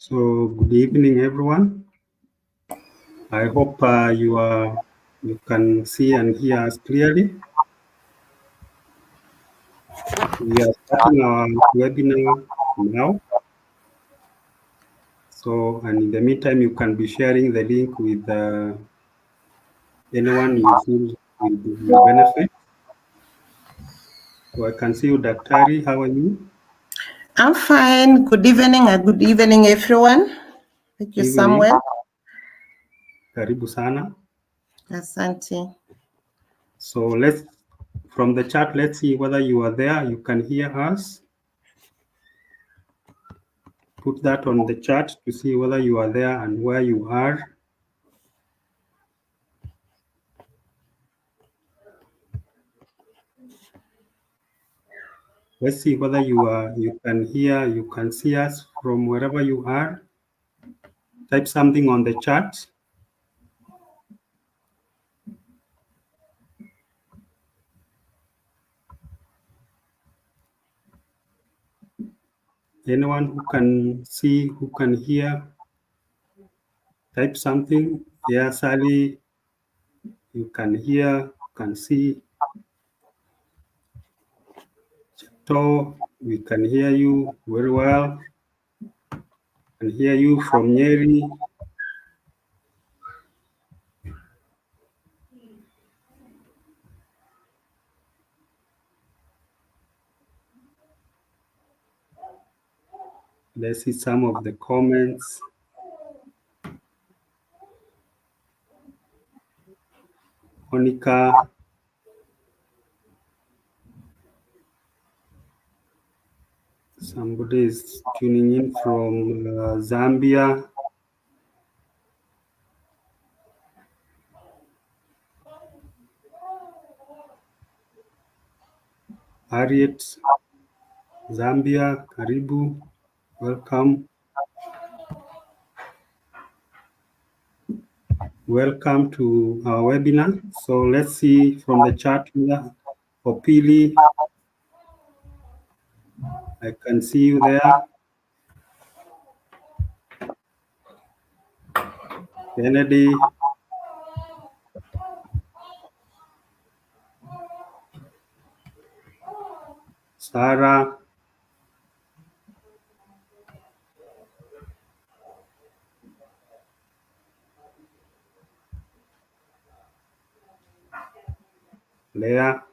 So good evening, everyone. I hope you can see and hear us clearly. We are starting our webinar now. So, and in the meantime, you can be sharing the link with anyone you feel will benefit. So I can see you, Daktari. How are you? I'm fine. Good evening, everyone. Thank you, Evening. Samuel. Karibu sana. Asante. So from the chat, let's see whether you are there. You can hear us. Put that on the chat to see whether you are there and where you are. Let's see whether you can hear, you can see us from wherever you are. Type something on the chat. Anyone who can see, who can hear, type something. Yeah, Sally, you can hear, can see. Chapto, we can hear you very well. Can hear you from Nyeri. Let's see some of the comments. Monica. Somebody is tuning in from Zambia. Harriet, Zambia, karibu, welcome. Welcome to our webinar. So let's see from the chat here. Opili, I can see you there. Kennedy. Sarah. Leah.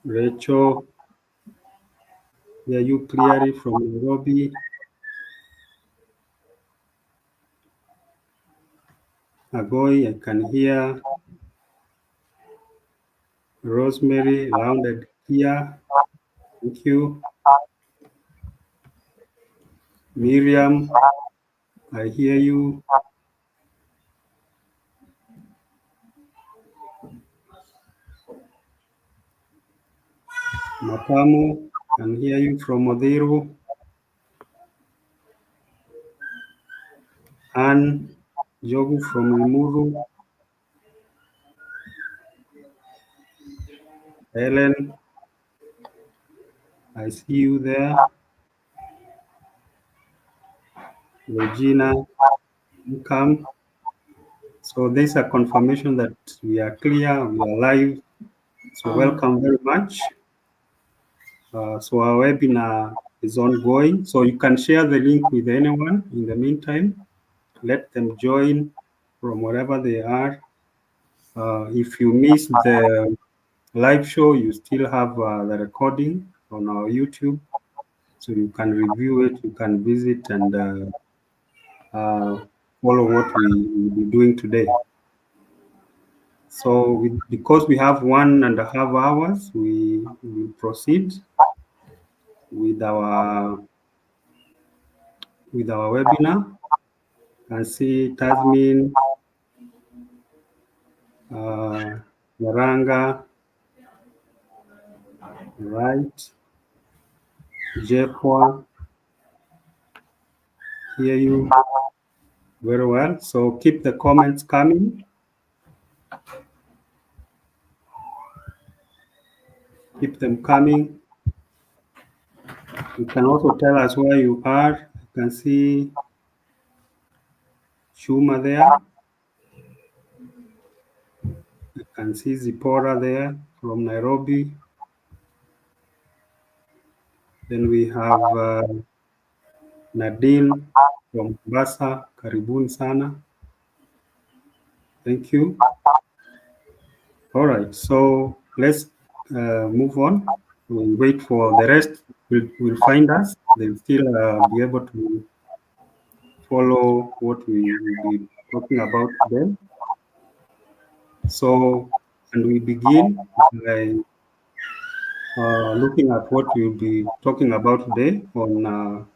Rachel. Hear you clearly from Nairobi. Agoy, I can hear. Rosemary, rounded here. Thank you. Miriam, I hear you. Matamu, can hear you from Modero. Anne Jogu from Limuru. Helen, I see you there. Regina, come. So there's a confirmation that we are clear, we are live. So welcome very much. So our webinar is ongoing. So you can share the link with anyone in the meantime. Let them join from wherever they are. If you missed the live show, you still have the recording on our YouTube. So you can review it, you can visit and follow what we will be doing today. So because we have 1.5 hours, we will proceed with our webinar. You can see Tasmin, Naranga, right, Jepwa, hear you very well. So keep the comments coming. Keep them coming. You can also tell us where you are. I can see Shuma there. I can see Zipporah there from Nairobi. Then we have Nadine from Mombasa. Karibuni sana. Thank you. All right, so let's move on. We'll wait for the rest. Will find us. They'll still be able to follow what we will be talking about today. So, and we begin by looking at what we'll be talking about today on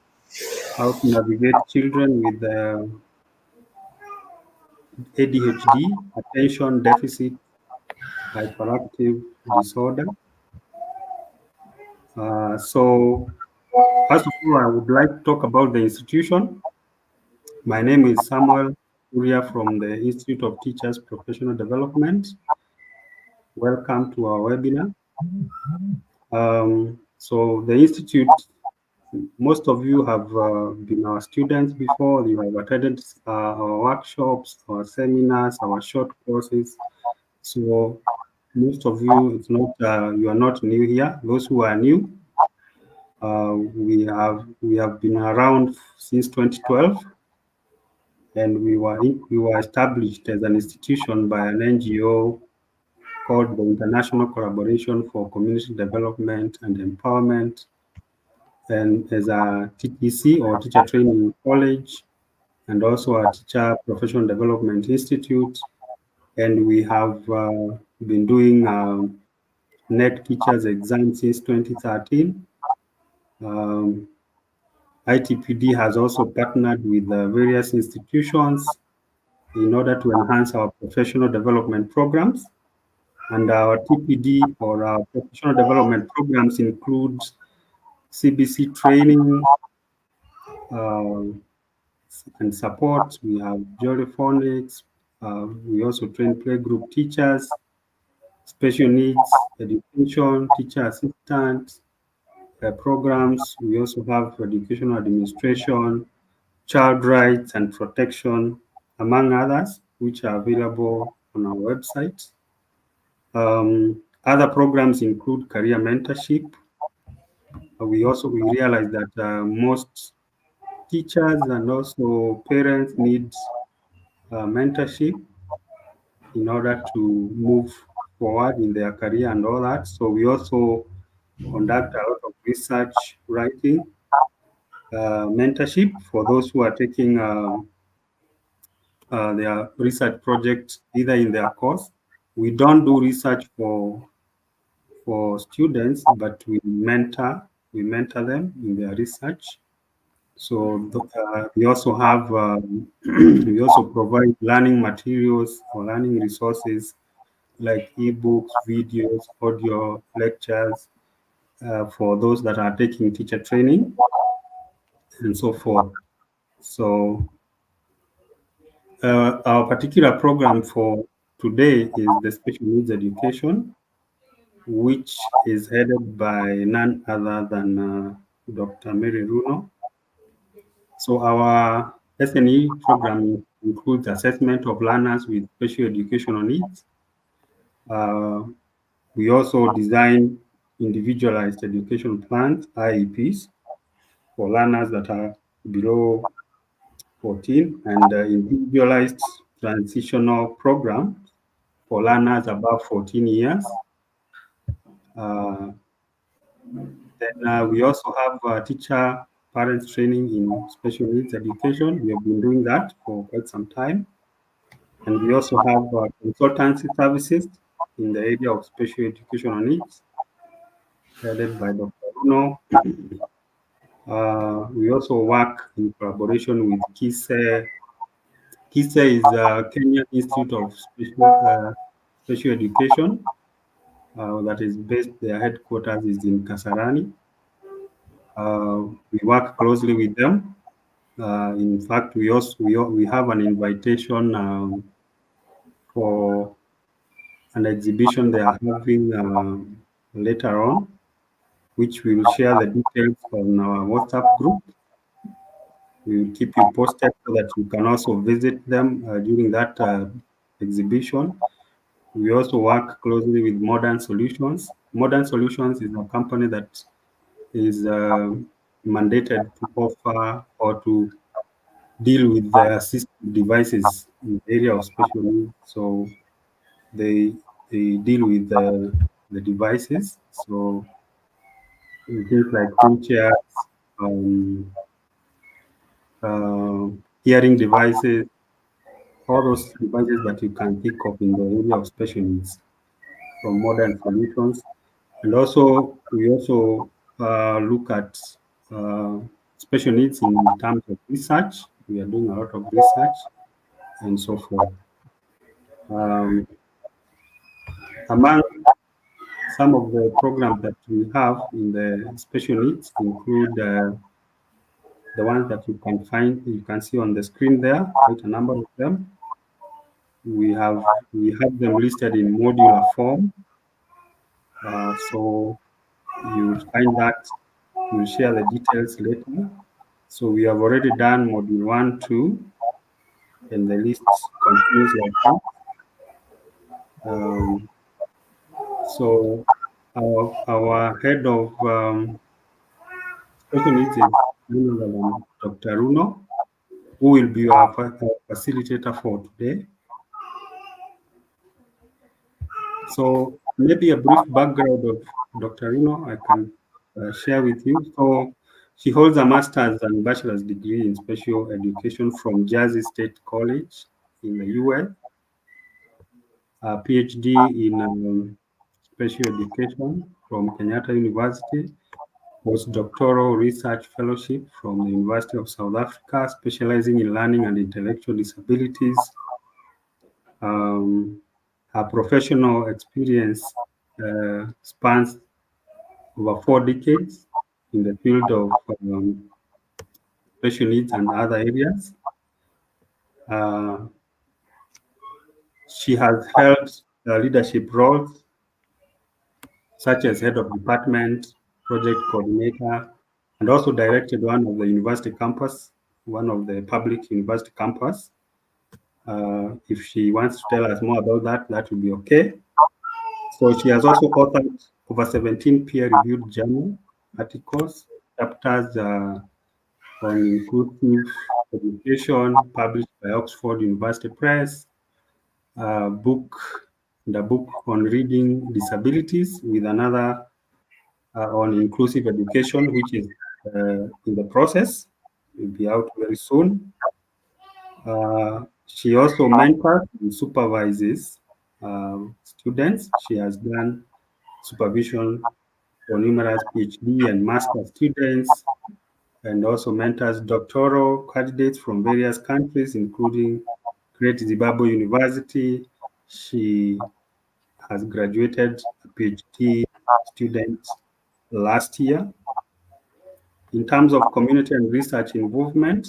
how to navigate children with ADHD, attention deficit hyperactive disorder. So, first of all, I would like to talk about the institution. My name is Samuel Uria from the Institute of Teachers Professional Development. Welcome to our webinar. So the Institute, most of you have been our students before. You have attended our workshops, our seminars, our short courses. So most of you, it's not you are not new here. Those who are new, we have been around since 2012, and we were established as an institution by an NGO called the International Collaboration for Community Development and Empowerment, and as a TTC or Teacher Training College, and also a Teacher Professional Development Institute. And we have been doing NEC Teachers exam since 2013. ITPD has also partnered with various institutions in order to enhance our professional development programs. And our TPD or our professional development programs include CBC training uh, and support. We have Phonics. We also train playgroup teachers, special needs education, teacher assistant programs. We also have educational administration, child rights and protection, among others, which are available on our website. Other programs include career mentorship. We realize that most teachers and also parents need mentorship in order to move forward in their career and all that. So we also conduct a lot of research writing, mentorship for those who are taking their research projects either in their course. We don't do research for students, but we mentor them in their research. So we also have we also provide learning materials or learning resources like ebooks, videos, audio lectures for those that are taking teacher training and so forth. So our particular program for today is the special needs education, which is headed by none other than Dr. Mary Runo. So our SNE program includes assessment of learners with special educational needs. We also design individualized education plans, IEPs, for learners that are below 14, and individualized transitional programs for learners above 14 years. Then we also have teacher parents training in special needs education. We have been doing that for quite some time. And we also have consultancy services in the area of special educational needs, headed by Dr. Runo. We also work in collaboration with KISE. KISE is Kenya Institute of Special Education that is based, their headquarters is in Kasarani. We work closely with them. In fact, we have an invitation for an exhibition they are having later on, which we will share the details on our WhatsApp group. We will keep you posted so that you can also visit them during that exhibition. We also work closely with Modern Solutions. Modern Solutions is a company that is mandated to offer or to deal with the assistive devices in the area of special needs. So they deal with the devices. So things like wheelchairs, um, uh, hearing devices, all those devices that you can think of in the area of special needs from Modern Solutions. And also, we also look at uh, special needs in terms of research. We are doing a lot of research and so forth. Um, Among some of the programs that we have in the special needs include the ones that you can see on the screen there, quite a number of them. We have them listed in modular form. So you will find that we'll share the details later. So we have already done module 1, 2, and the list continues like that. Um, so our head of special needs is none other than Dr. Runo, who will be our facilitator for today. So maybe a brief background of Dr. Runo I can share with you. So she holds a master's and bachelor's degree in special education from Jersey State College in the US, a PhD in special education from Kenyatta University, postdoctoral research fellowship from the University of South Africa, specializing in learning and intellectual disabilities. Um, Her professional experience spans over 4 decades in the field of special needs and other areas. Uh, she has held leadership roles such as head of department, project coordinator, and also directed one of the university campus, one of the public university campus. If she wants to tell us more about that, that will be okay. So she has also authored over 17 peer-reviewed journal articles, chapters on inclusive education published by Oxford University Press, the book on reading disabilities with another on inclusive education, which is in the process, will be out very soon. She also mentors and supervises students. She has done supervision for numerous PhD and master students, and also mentors doctoral candidates from various countries, including Great Zimbabwe University. She has graduated a PhD student last year. In terms of community and research involvement,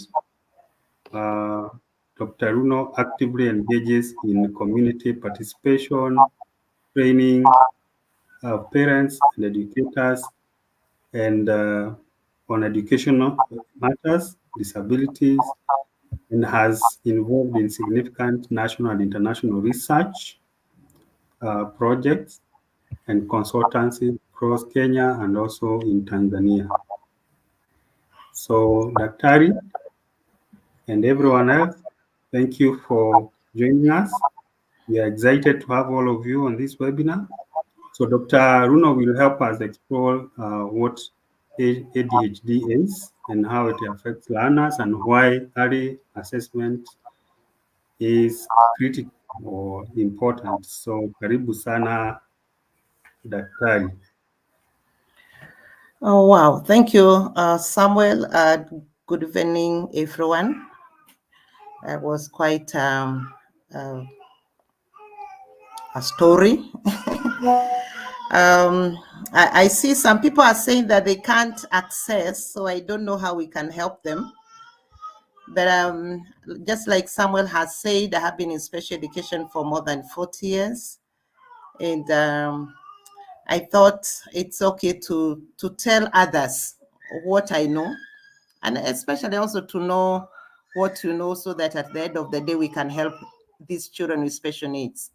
uh, Dr. Runo actively engages in community participation, training parents and educators, and on educational matters, disabilities, and has involved in significant national and international research projects and consultancy across Kenya and also in Tanzania. So, Daktari and everyone else, thank you for joining us. We are excited to have all of you on this webinar. So Dr. Runo will help us explore what ADHD is and how it affects learners and why early assessment is critical or important. So karibu sana Daktari. Oh, wow. Thank you, Samuel. Good evening, everyone. That was quite a story. I see some people are saying that they can't access, so I don't know how we can help them. But just like Samuel has said, I have been in special education for more than 40 years. And I thought it's okay to tell others what I know, and especially also to know what you know, so that at the end of the day we can help these children with special needs.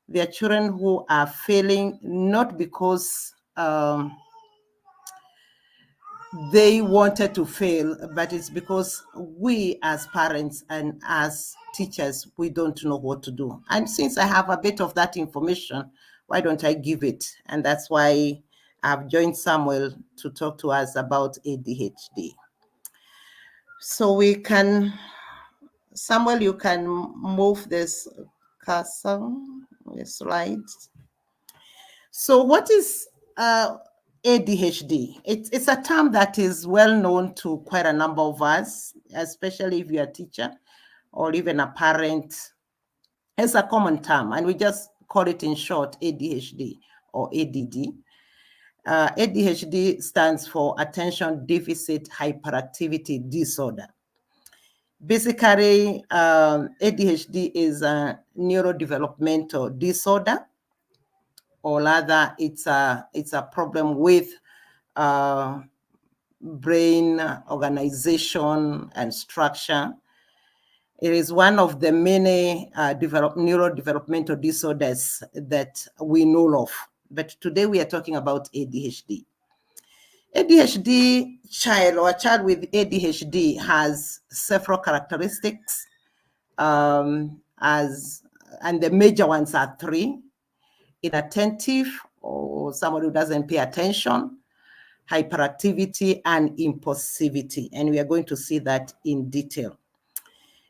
They are children who are failing not because they wanted to fail, but it's because we as parents and as teachers, we don't know what to do. And since I have a bit of that information, why don't I give it? And that's why I've joined Samuel to talk to us about ADHD. So we can, Samuel, you can move this cursor, this slide. So what is ADHD? It's a term that is well known to quite a number of us, especially if you're a teacher or even a parent. It's a common term, and we just call it in short ADHD or ADD. ADHD stands for Attention Deficit Hyperactivity Disorder. Basically, ADHD is a neurodevelopmental disorder, or rather, it's a problem with brain organization and structure. It is one of the many neurodevelopmental disorders that we know of. But today we are talking about ADHD. ADHD child or a child with ADHD has several characteristics, and the major ones are three: inattentive, or somebody who doesn't pay attention; hyperactivity; and impulsivity. And we are going to see that in detail.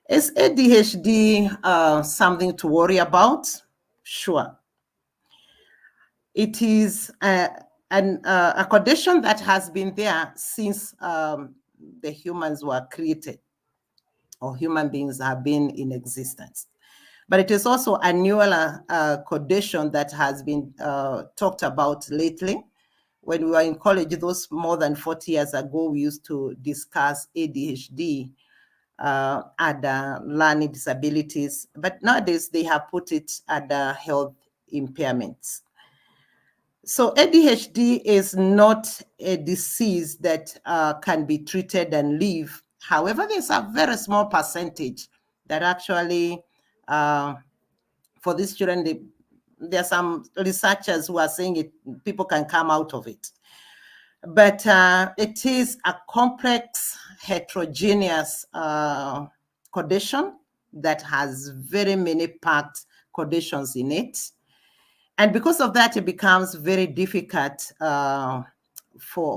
Is ADHD something to worry about? Sure. It is a condition that has been there since the humans were created, or human beings have been in existence. But it is also a newer condition that has been talked about lately. When we were in college, those more than 40 years ago, we used to discuss ADHD, other learning disabilities, but nowadays they have put it under health impairments. So ADHD is not a disease that can be treated and live. However, there's a very small percentage that actually, for these children, there are some researchers who are saying people can come out of it. But it is a complex, heterogeneous condition that has very many packed conditions in it. And because of that, it becomes very difficult for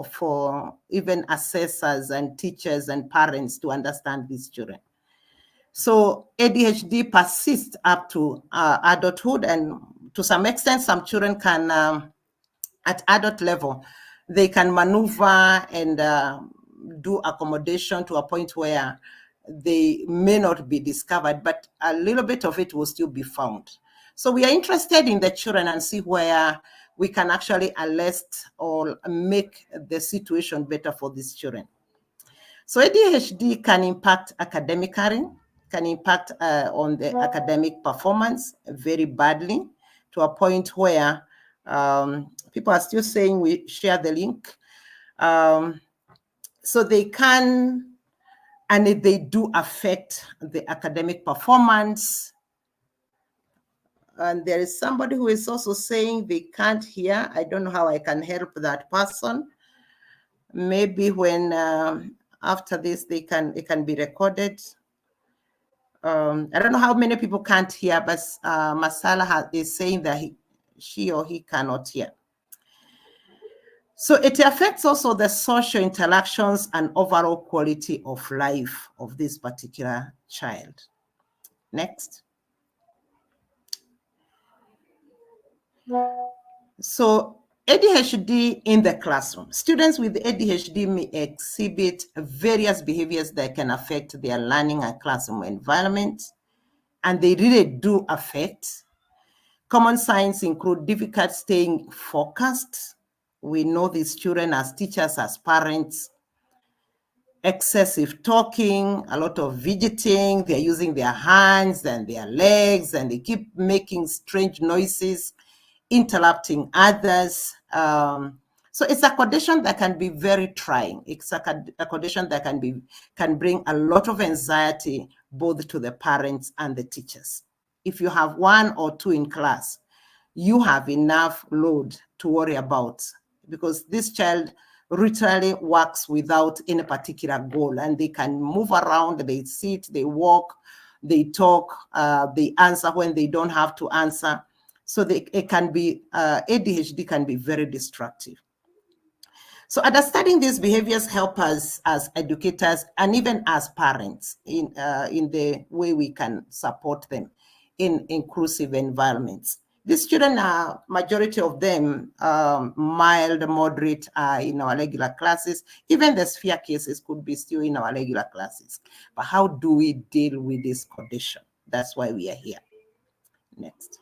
even assessors and teachers and parents to understand these children. So ADHD persists up to adulthood, and to some extent, some children can, at adult level, they can maneuver and do accommodation to a point where they may not be discovered, but a little bit of it will still be found. So we are interested in the children and see where we can actually arrest or make the situation better for these children. So ADHD can impact academically, can impact on the academic performance very badly, to a point where people are still saying we share the link. So they can, and they do affect the academic performance. And there is somebody who is also saying they can't hear. I don't know how I can help that person. Maybe when after this it can be recorded. I don't know how many people can't hear, but Masala is saying that she or he cannot hear. So it affects also the social interactions and overall quality of life of this particular child. Next. So ADHD in the classroom. Students with ADHD may exhibit various behaviors that can affect their learning and classroom environment, and they really do affect. Common signs include difficult staying focused. We know these children as teachers, as parents. Excessive talking, a lot of fidgeting, they're using their hands and their legs, and they keep making strange noises. interrupting others. So it's a condition that can be very trying. It's a condition that can bring a lot of anxiety both to the parents and the teachers. If you have one or two in class, you have enough load to worry about, because this child literally works without any particular goal, and they can move around, they sit, they walk, they talk, they answer when they don't have to answer. So it can be, ADHD can be very destructive. So understanding these behaviors help us as educators and even as parents in the way we can support them in inclusive environments. These children are, majority of them, mild, moderate, in our regular classes. Even the severe cases could be still in our regular classes. But how do we deal with this condition? That's why we are here. Next.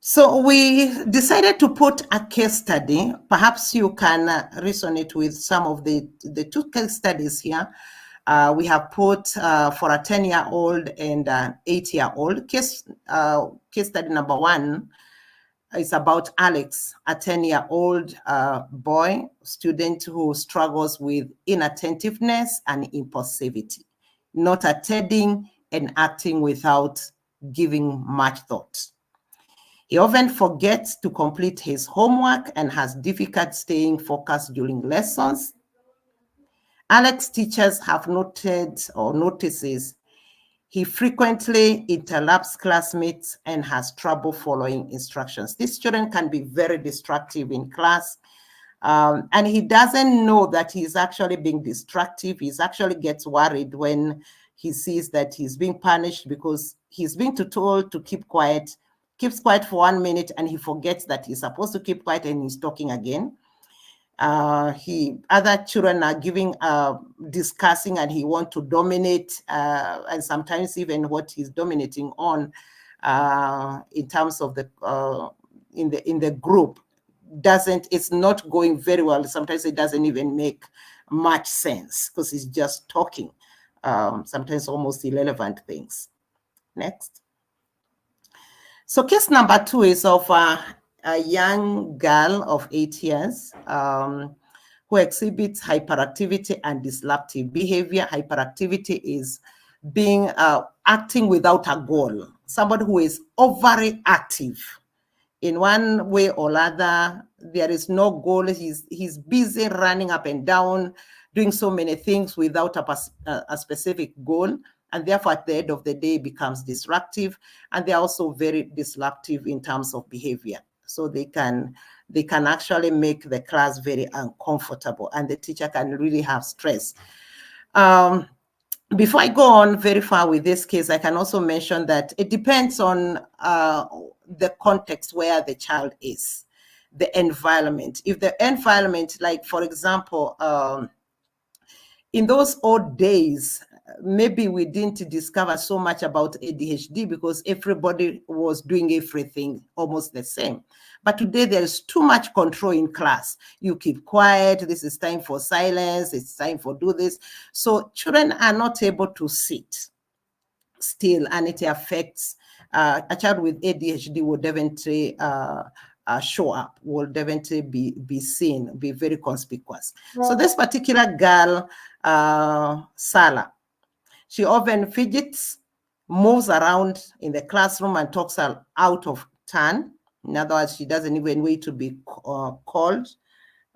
So we decided to put a case study. Perhaps you can resonate with some of the two case studies here. We have put for a 10-year-old and an 8-year-old. Case study number 1 is about Alex, a 10-year-old boy, student who struggles with inattentiveness and impulsivity, not attending and acting without giving much thought. He often forgets to complete his homework and has difficulty staying focused during lessons. Alex's teachers have noted or notices he frequently interrupts classmates and has trouble following instructions. These children can be very destructive in class, and he doesn't know that he's actually being destructive. He actually gets worried when he sees that he's being punished because he's being told to keep quiet, keeps quiet for 1 minute, and he forgets that he's supposed to keep quiet and he's talking again. Other children are discussing, and he wants to dominate, and sometimes even what he's dominating on, in terms of the in the group, it's not going very well. Sometimes it doesn't even make much sense because he's just talking, sometimes almost irrelevant things. Next. So case number 2 is of a young girl of 8 years who exhibits hyperactivity and disruptive behavior. Hyperactivity is being acting without a goal. Somebody who is overly active in one way or other. There is no goal. He's busy running up and down, doing so many things without a specific goal. And therefore, at the end of the day, becomes disruptive. And they're also very disruptive in terms of behavior. So they can actually make the class very uncomfortable, and the teacher can really have stress. Before I go on very far with this case, I can also mention that it depends on the context where the child is, the environment. If the environment, like for example, in those old days, maybe we didn't discover so much about ADHD because everybody was doing everything almost the same. But today there's too much control in class. You keep quiet. This is time for silence. It's time for do this. So children are not able to sit still, and it affects a child with ADHD will definitely show up, will definitely be seen, be very conspicuous. So this particular girl, Sala, she often fidgets, moves around in the classroom, and talks out of turn. In other words, she doesn't even wait to be called.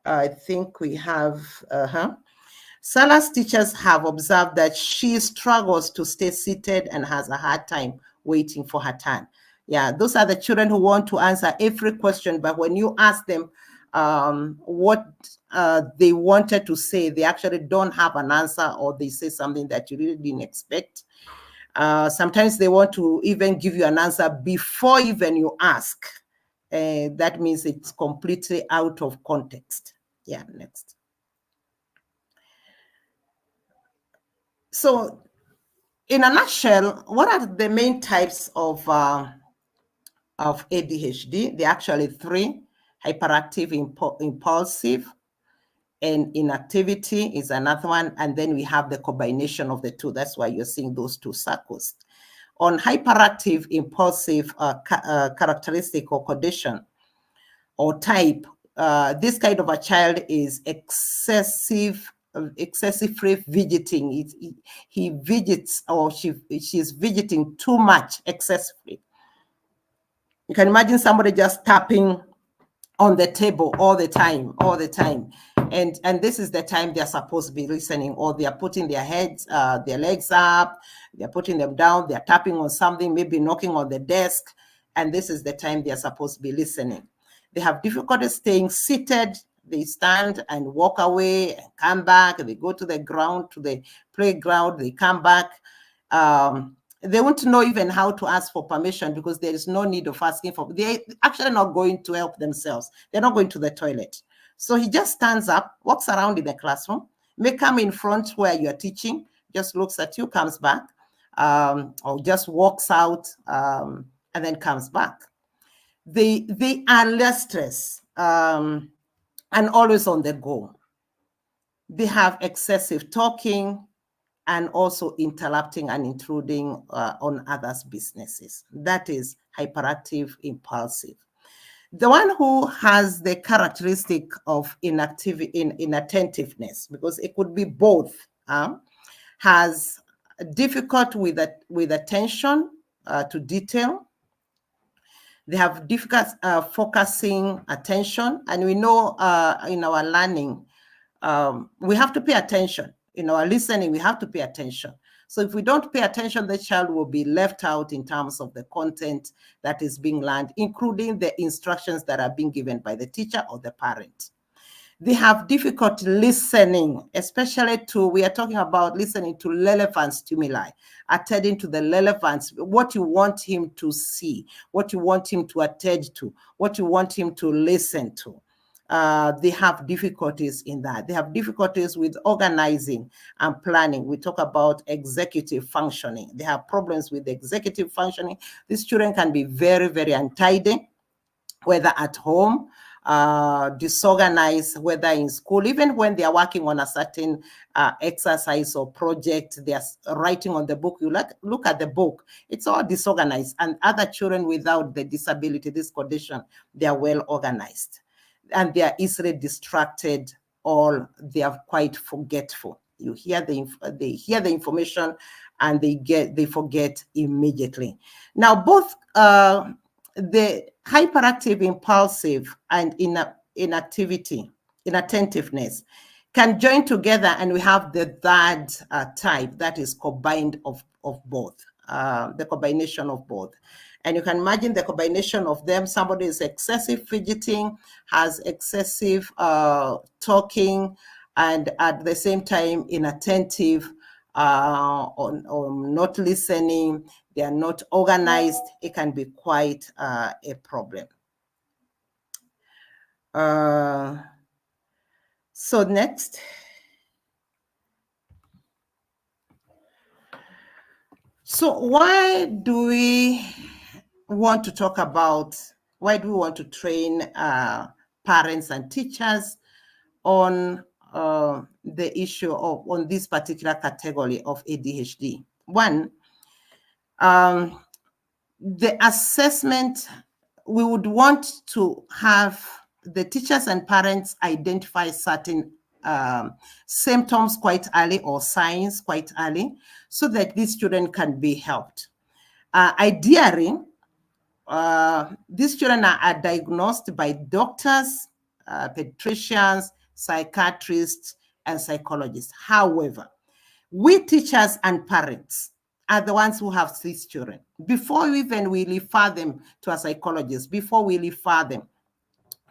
I think we have Sala's teachers have observed that she struggles to stay seated and has a hard time waiting for her turn. Yeah, those are the children who want to answer every question, but when you ask them what they wanted to say, they actually don't have an answer, or they say something that you really didn't expect. Sometimes they want to even give you an answer before even you ask. That means it's completely out of context. Yeah, next. So in a nutshell, what are the main types of ADHD? There are actually 3: hyperactive, impulsive, and inactivity is another one. And then we have the combination of the two. That's why you're seeing those 2 circles. on hyperactive impulsive characteristic or condition or type. This kind of a child is excessively fidgeting. He fidgets, or she's fidgeting too much excessively. You can imagine somebody just tapping on the table all the time. And this is the time they're supposed to be listening, or they are putting their heads, their legs up, they're putting them down, they're tapping on something, maybe knocking on the desk. And this is the time they're supposed to be listening. They have difficulty staying seated. They stand and walk away and come back. They go to the ground, to the playground, they come back. They won't know even how to ask for permission, because there is no need of asking for. They're actually not going to help themselves. They're not going to the toilet. So he just stands up, walks around in the classroom, may come in front where you're teaching, just looks at you, comes back, or just walks out and then comes back. They are less stressed and always on the go. They have excessive talking and also interrupting and intruding on others' businesses. That is hyperactive impulsive. The one who has the characteristic of inattentiveness, because it could be both, has difficult with attention to detail. They have difficult focusing attention. And we know in our learning, we have to pay attention. In our listening, we have to pay attention. So if we don't pay attention, the child will be left out in terms of the content that is being learned, including the instructions that are being given by the teacher or the parent. They have difficulty listening, especially we are talking about listening to relevant stimuli, attending to the relevance, what you want him to see, what you want him to attend to, what you want him to listen to. They have difficulties in that. They have difficulties with organizing and planning. We talk about executive functioning. They have problems with executive functioning. These children can be very, very untidy, whether at home, disorganized, whether in school, even when they are working on a certain exercise or project, they are writing on the book. You look at the book, it's all disorganized. And other children without the disability, this condition, they are well organized. And they are easily distracted, or they are quite forgetful. You hear they hear the information and they forget immediately. Now, both the hyperactive impulsive and inattentiveness can join together, and we have the third type that is combined of both, the combination of both. And you can imagine the combination of them. Somebody is excessive fidgeting, has excessive talking, and at the same time inattentive, on not listening. They are not organized. It can be quite a problem. So next. So why do we want to talk about, why do we want to train parents and teachers on the issue of, on this particular category of ADHD? One, the assessment, we would want to have the teachers and parents identify certain symptoms quite early, or signs quite early, so that these children can be helped. Ideally, these children are diagnosed by doctors, pediatricians, psychiatrists, and psychologists. However, we teachers and parents are the ones who have these children. Before even we refer them to a psychologist, before we refer them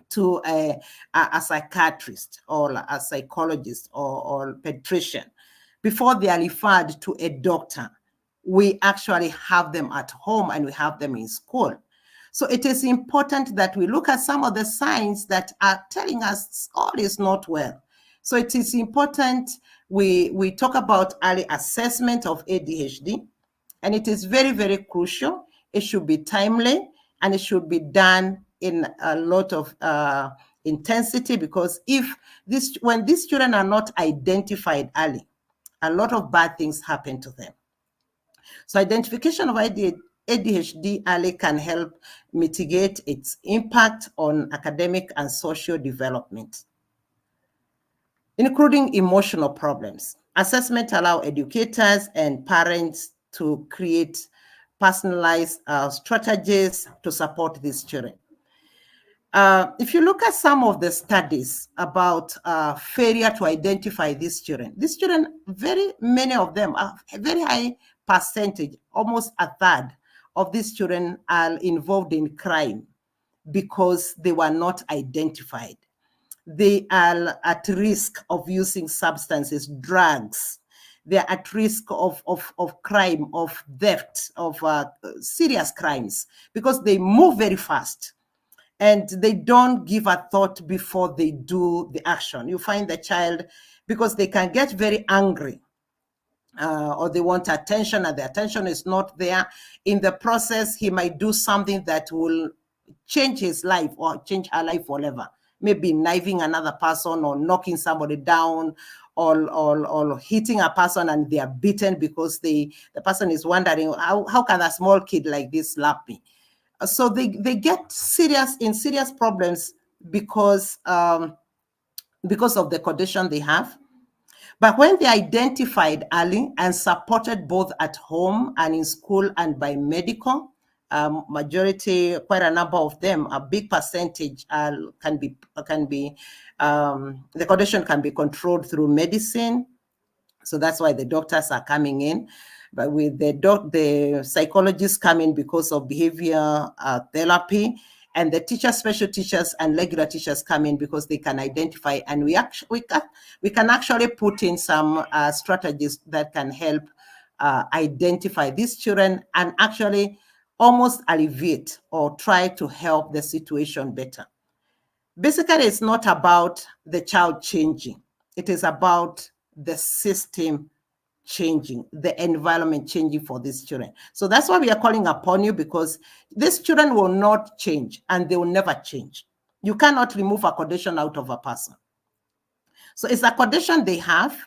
to a psychiatrist or a psychologist or pediatrician, before they are referred to a doctor, we actually have them at home and we have them in school. So it is important that we look at some of the signs that are telling us all is not well. So it is important we talk about early assessment of ADHD, and it is very, very crucial. It should be timely, and it should be done in a lot of intensity, because when these children are not identified early, a lot of bad things happen to them. So identification of ADHD early can help mitigate its impact on academic and social development, including emotional problems. Assessment allow educators and parents to create personalized strategies to support these children. If you look at some of the studies about failure to identify these children, very many of them, a very high percentage, almost a third of these children are involved in crime because they were not identified. They are at risk of using substances, drugs. They are at risk of crime, of theft, of serious crimes, because they move very fast and they don't give a thought before they do the action. You find the child, because they can get very angry, or they want attention and the attention is not there. In the process, he might do something that will change his life or change her life forever. Maybe knifing another person or knocking somebody down, or hitting a person and they are beaten because the person is wondering, how can a small kid like this slap me? So they get serious problems because of the condition they have. But when they identified early and supported both at home and in school and by medical, majority, quite a number of them, a big percentage can be the condition can be controlled through medicine. So that's why the doctors are coming in. But with the psychologists come in because of behavior therapy, and the teachers, special teachers, and regular teachers come in because they can identify, and we can actually put in some strategies that can help identify these children and actually almost alleviate or try to help the situation better. Basically, it's not about the child changing. It is about the system changing, the environment changing for these children. So that's why we are calling upon you, because these children will not change and they will never change. You cannot remove a condition out of a person. So it's a condition they have.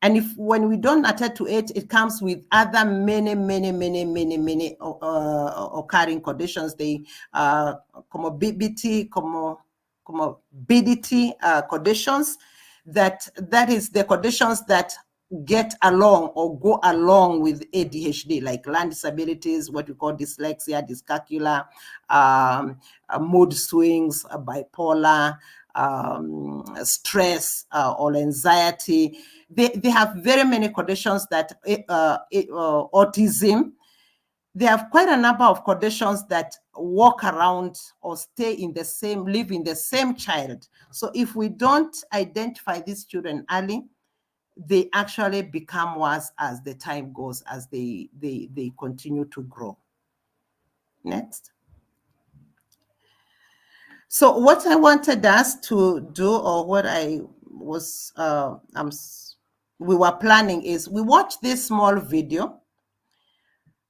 And when we don't attend to it, it comes with other many occurring conditions. The comorbidity conditions, that is the conditions that get along or go along with ADHD, like learning disabilities, what we call dyslexia, dyscalculia, mood swings, bipolar, stress, or anxiety. They have very many conditions that autism. They have quite a number of conditions that walk around or live in the same child. So if we don't identify these children early, they actually become worse as the time goes, as they continue to grow. Next. So what I wanted us to do, or what I was, we were planning, is we watch this small video,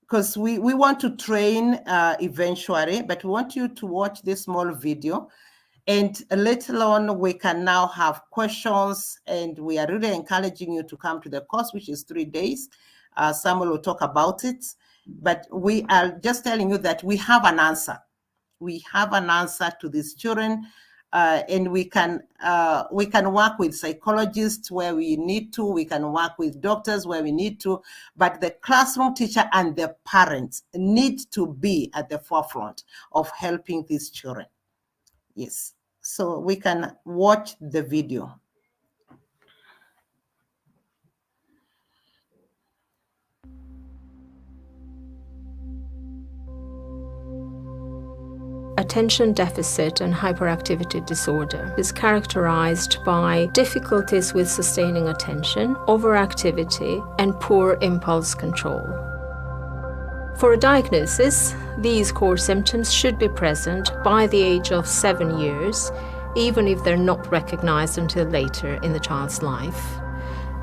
because we want to train eventually, but we want you to watch this small video. And later on, we can now have questions, and we are really encouraging you to come to the course, which is 3 days. Samuel will talk about it, but we are just telling you that we have an answer. We have an answer to these children, and we can work with psychologists where we need to. We can work with doctors where we need to. But the classroom teacher and the parents need to be at the forefront of helping these children. Yes. So we can watch the video. Attention deficit and hyperactivity disorder is characterized by difficulties with sustaining attention, overactivity, and poor impulse control. For a diagnosis, these core symptoms should be present by the age of 7 years, even if they're not recognized until later in the child's life.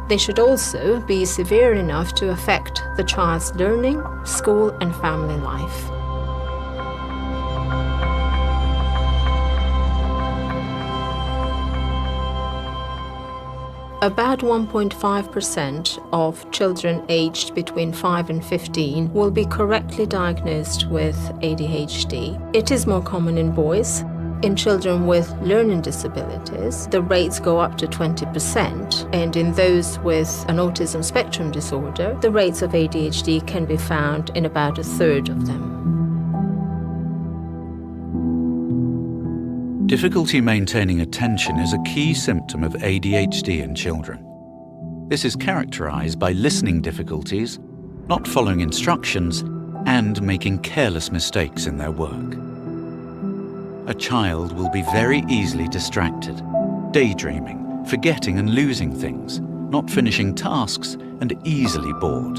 They should also be severe enough to affect the child's learning, school, and family life. About 1.5% of children aged between 5 and 15 will be correctly diagnosed with ADHD. It is more common in boys. In children with learning disabilities, the rates go up to 20%, and in those with an autism spectrum disorder, the rates of ADHD can be found in about a third of them. Difficulty maintaining attention is a key symptom of ADHD in children. This is characterized by listening difficulties, not following instructions, and making careless mistakes in their work. A child will be very easily distracted, daydreaming, forgetting and losing things, not finishing tasks, and easily bored.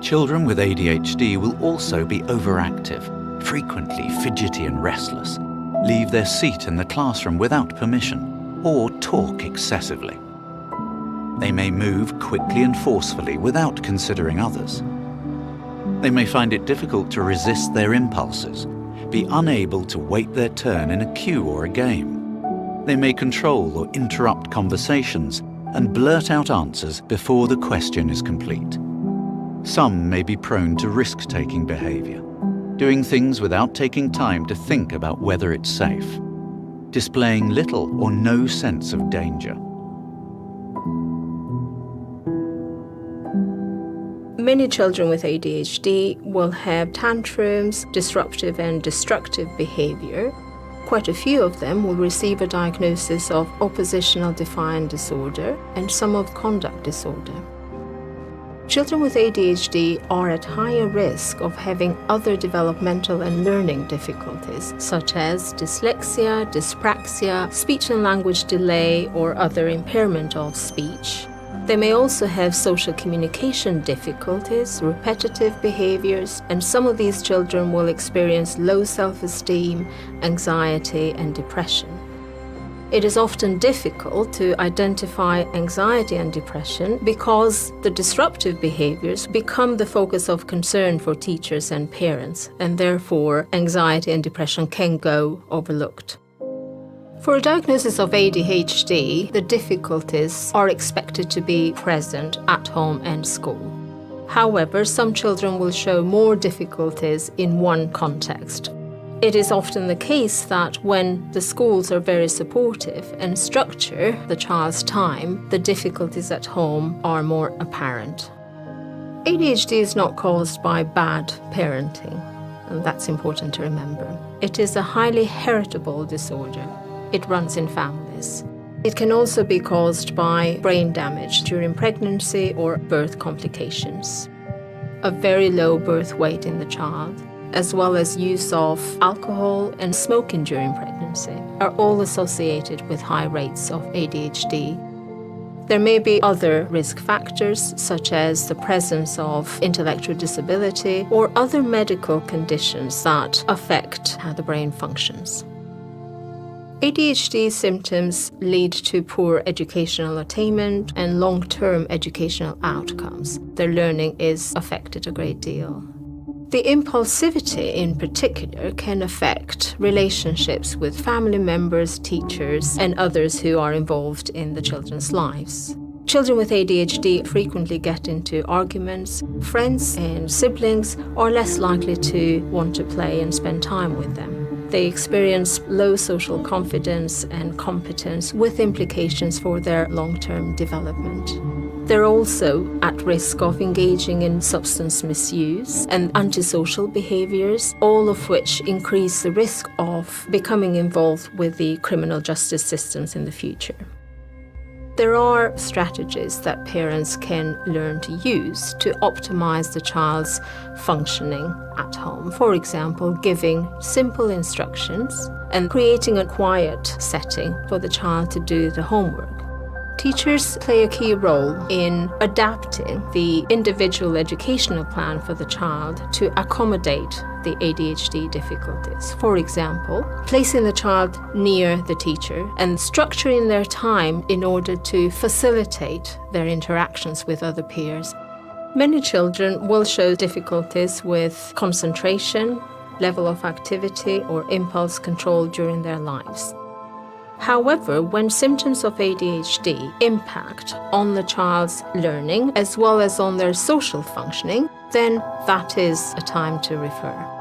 Children with ADHD will also be overactive, frequently fidgety and restless, leave their seat in the classroom without permission, or talk excessively. They may move quickly and forcefully without considering others. They may find it difficult to resist their impulses, be unable to wait their turn in a queue or a game. They may control or interrupt conversations and blurt out answers before the question is complete. Some may be prone to risk-taking behavior, doing things without taking time to think about whether it's safe, displaying little or no sense of danger. Many children with ADHD will have tantrums, disruptive and destructive behavior. Quite a few of them will receive a diagnosis of oppositional defiant disorder and some of conduct disorder. Children with ADHD are at higher risk of having other developmental and learning difficulties, such as dyslexia, dyspraxia, speech and language delay, or other impairment of speech. They may also have social communication difficulties, repetitive behaviors, and some of these children will experience low self-esteem, anxiety, and depression. It is often difficult to identify anxiety and depression because the disruptive behaviors become the focus of concern for teachers and parents, and therefore anxiety and depression can go overlooked. For a diagnosis of ADHD, the difficulties are expected to be present at home and school. However, some children will show more difficulties in one context. It is often the case that when the schools are very supportive and structure the child's time, the difficulties at home are more apparent. ADHD is not caused by bad parenting, and that's important to remember. It is a highly heritable disorder. It runs in families. It can also be caused by brain damage during pregnancy or birth complications. A very low birth weight in the child, as well as use of alcohol and smoking during pregnancy, are all associated with high rates of ADHD. There may be other risk factors, such as the presence of intellectual disability or other medical conditions that affect how the brain functions. ADHD symptoms lead to poor educational attainment and long-term educational outcomes. Their learning is affected a great deal. The impulsivity in particular can affect relationships with family members, teachers, and others who are involved in the children's lives. Children with ADHD frequently get into arguments. Friends and siblings are less likely to want to play and spend time with them. They experience low social confidence and competence with implications for their long-term development. They're also at risk of engaging in substance misuse and antisocial behaviors, all of which increase the risk of becoming involved with the criminal justice systems in the future. There are strategies that parents can learn to use to optimize the child's functioning at home. For example, giving simple instructions and creating a quiet setting for the child to do the homework. Teachers play a key role in adapting the individual educational plan for the child to accommodate the ADHD difficulties. For example, placing the child near the teacher and structuring their time in order to facilitate their interactions with other peers. Many children will show difficulties with concentration, level of activity, or impulse control during their lives. However, when symptoms of ADHD impact on the child's learning as well as on their social functioning, then that is a time to refer.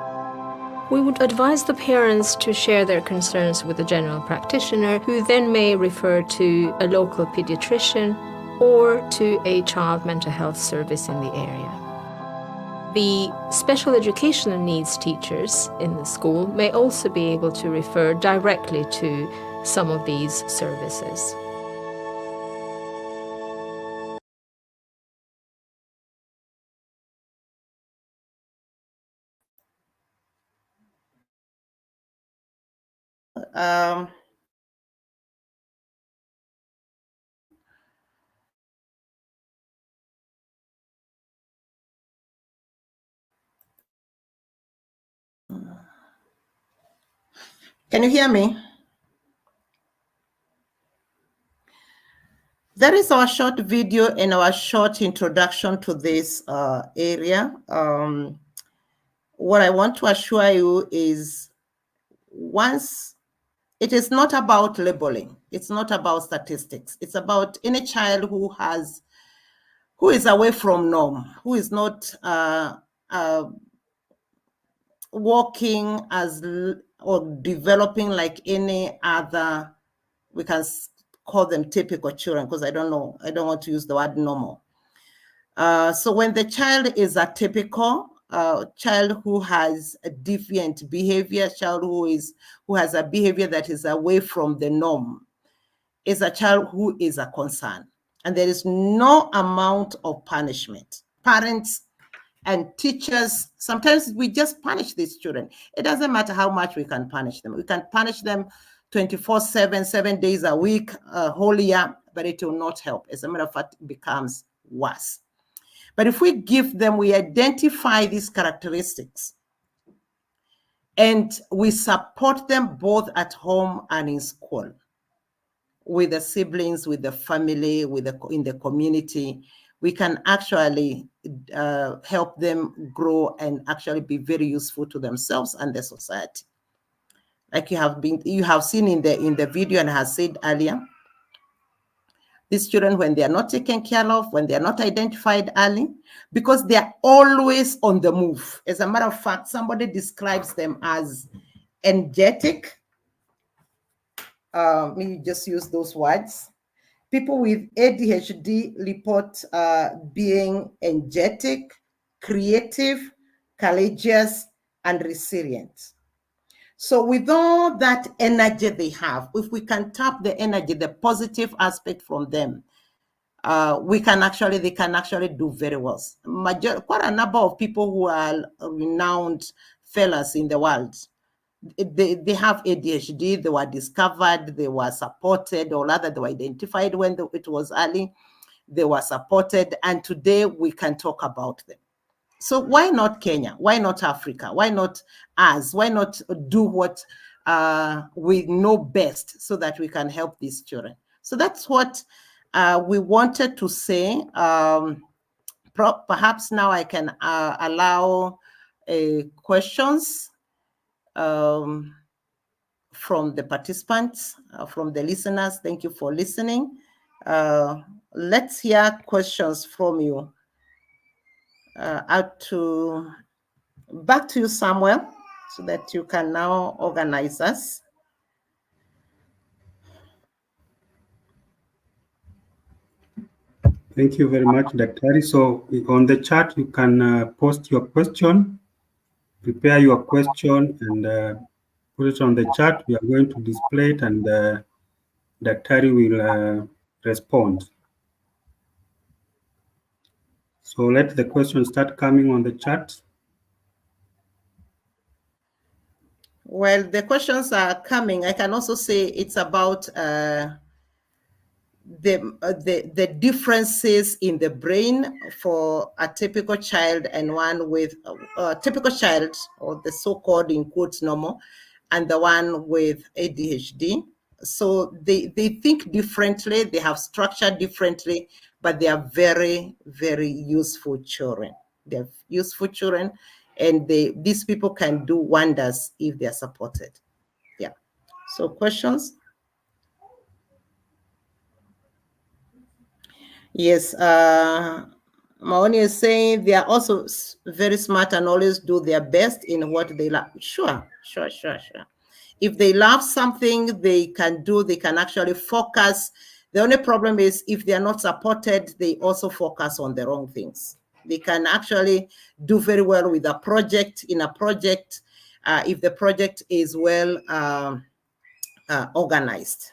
We would advise the parents to share their concerns with a general practitioner, who then may refer to a local pediatrician or to a child mental health service in the area. The special educational needs teachers in the school may also be able to refer directly to some of these services. Um, can you hear me? That is our short video and our short introduction to this area. What I want to assure you is, once it is not about labeling, it's not about statistics, it's about any child who is away from norm, who is not working as or developing like any other, we can call them typical children, because I don't want to use the word normal. So when the child is atypical, child who has a deviant behavior, child who has a behavior that is away from the norm, is a child who is a concern. And there is no amount of punishment. Parents and teachers, sometimes we just punish these children. It doesn't matter how much we can punish them. We can punish them 24/7, 7 days a week, a whole year, but it will not help. As a matter of fact, it becomes worse. But if we give them, we identify these characteristics, and we support them both at home and in school, with the siblings, with the family, in the community, we can actually help them grow and actually be very useful to themselves and the society. Like you have seen in the video and has said earlier, these children, when they are not taken care of, when they are not identified early, because they are always on the move. As a matter of fact, somebody describes them as energetic. Let me just use those words. People with ADHD report being energetic, creative, courageous, and resilient. So with all that energy they have, if we can tap the energy, the positive aspect from them, they can actually do very well. Quite a number of people who are renowned fellas in the world, they have ADHD, they were discovered, they were supported, or rather they were identified when it was early, they were supported, and today we can talk about them. So why not Kenya? Why not Africa? Why not us? Why not do what we know best so that we can help these children? So that's what we wanted to say. Perhaps now I can allow questions from the participants, from the listeners. Thank you for listening. Let's hear questions from you. Back to you, Samuel, so that you can now organize us. Thank you very much, Dr. So on the chat, you can post your question, prepare your question, and put it on the chat. We are going to display it, and Dr. will respond. So let the questions start coming on the chat. Well, the questions are coming. I can also say it's about the differences in the brain for a typical child and one with a typical child, or the so-called in quotes normal, and the one with ADHD. So they think differently, they have structure differently, but they are very, very useful children. They're useful children, and these people can do wonders if they're supported. Yeah. So questions? Yes, Maoni is saying they are also very smart and always do their best in what they love. Sure. If they love something, they can actually focus. The only problem is if they are not supported, they also focus on the wrong things. They can actually do very well with a project, if the project is well organized.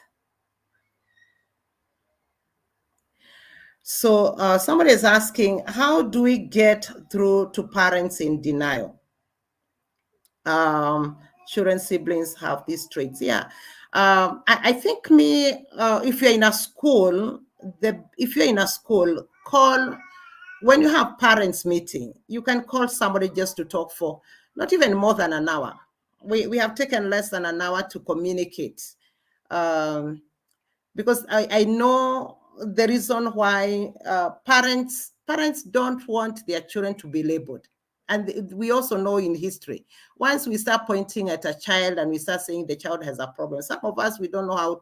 So somebody is asking, how do we get through to parents in denial? Children, siblings have these traits. Yeah. I think if you're in a school, call when you have parents meeting, you can call somebody just to talk for not even more than an hour. We have taken less than an hour to communicate. Because I know the reason why parents don't want their children to be labeled. And we also know in history, once we start pointing at a child and we start saying the child has a problem, some of us, we don't know how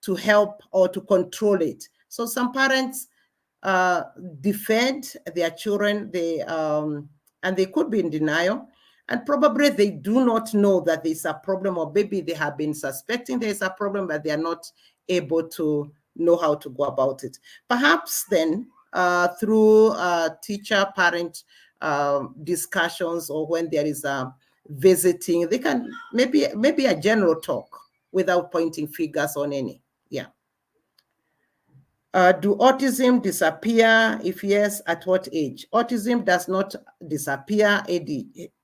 to help or to control it. So some parents defend their children, and they could be in denial. And probably they do not know that there's a problem, or maybe they have been suspecting there's a problem, but they are not able to know how to go about it. Perhaps then through teacher-parent discussions, or when there is a visiting, they can maybe a general talk without pointing fingers on any. Yeah. Do autism disappear? If yes, at what age? Autism does not disappear.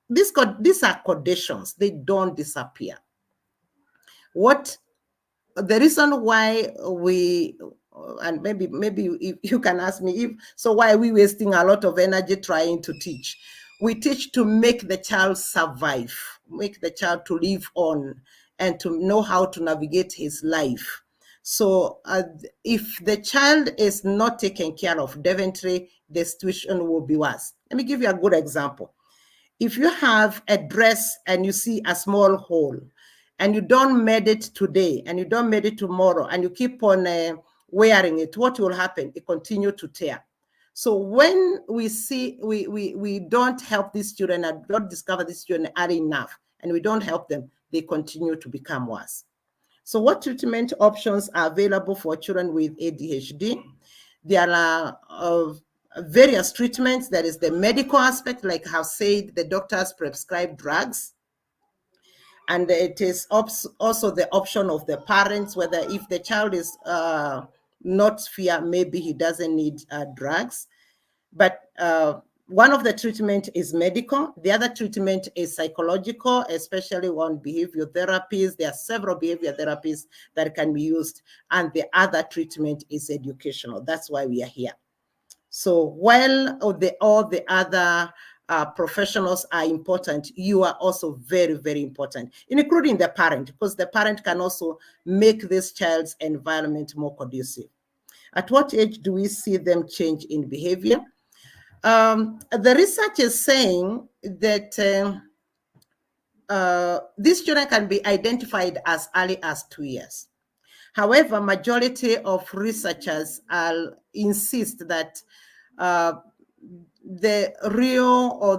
These are conditions. They don't disappear. The reason why and maybe if you can ask me, why are we wasting a lot of energy trying to teach? We teach to make the child survive, make the child to live on, and to know how to navigate his life. So if the child is not taken care of, definitely the situation will be worse. Let me give you a good example. If you have a dress and you see a small hole, and you don't mend it today, and you don't mend it tomorrow, and you keep on wearing it, what will happen? It continue to tear. So when we see we don't help these children and don't discover these children early enough, and we don't help them, they continue to become worse. So what treatment options are available for children with ADHD? There are various treatments. There is the medical aspect, like I have said, the doctors prescribe drugs. And it is also the option of the parents, whether if the child is not severe, maybe he doesn't need drugs. But one of the treatment is medical. The other treatment is psychological, especially on behavior therapies. There are several behavior therapies that can be used. And the other treatment is educational. That's why we are here. So while all the other professionals are important, you are also very, very important, including the parent, because the parent can also make this child's environment more conducive. At what age do we see them change in behavior? The research is saying that these children can be identified as early as 2 years. However, majority of researchers insist that the real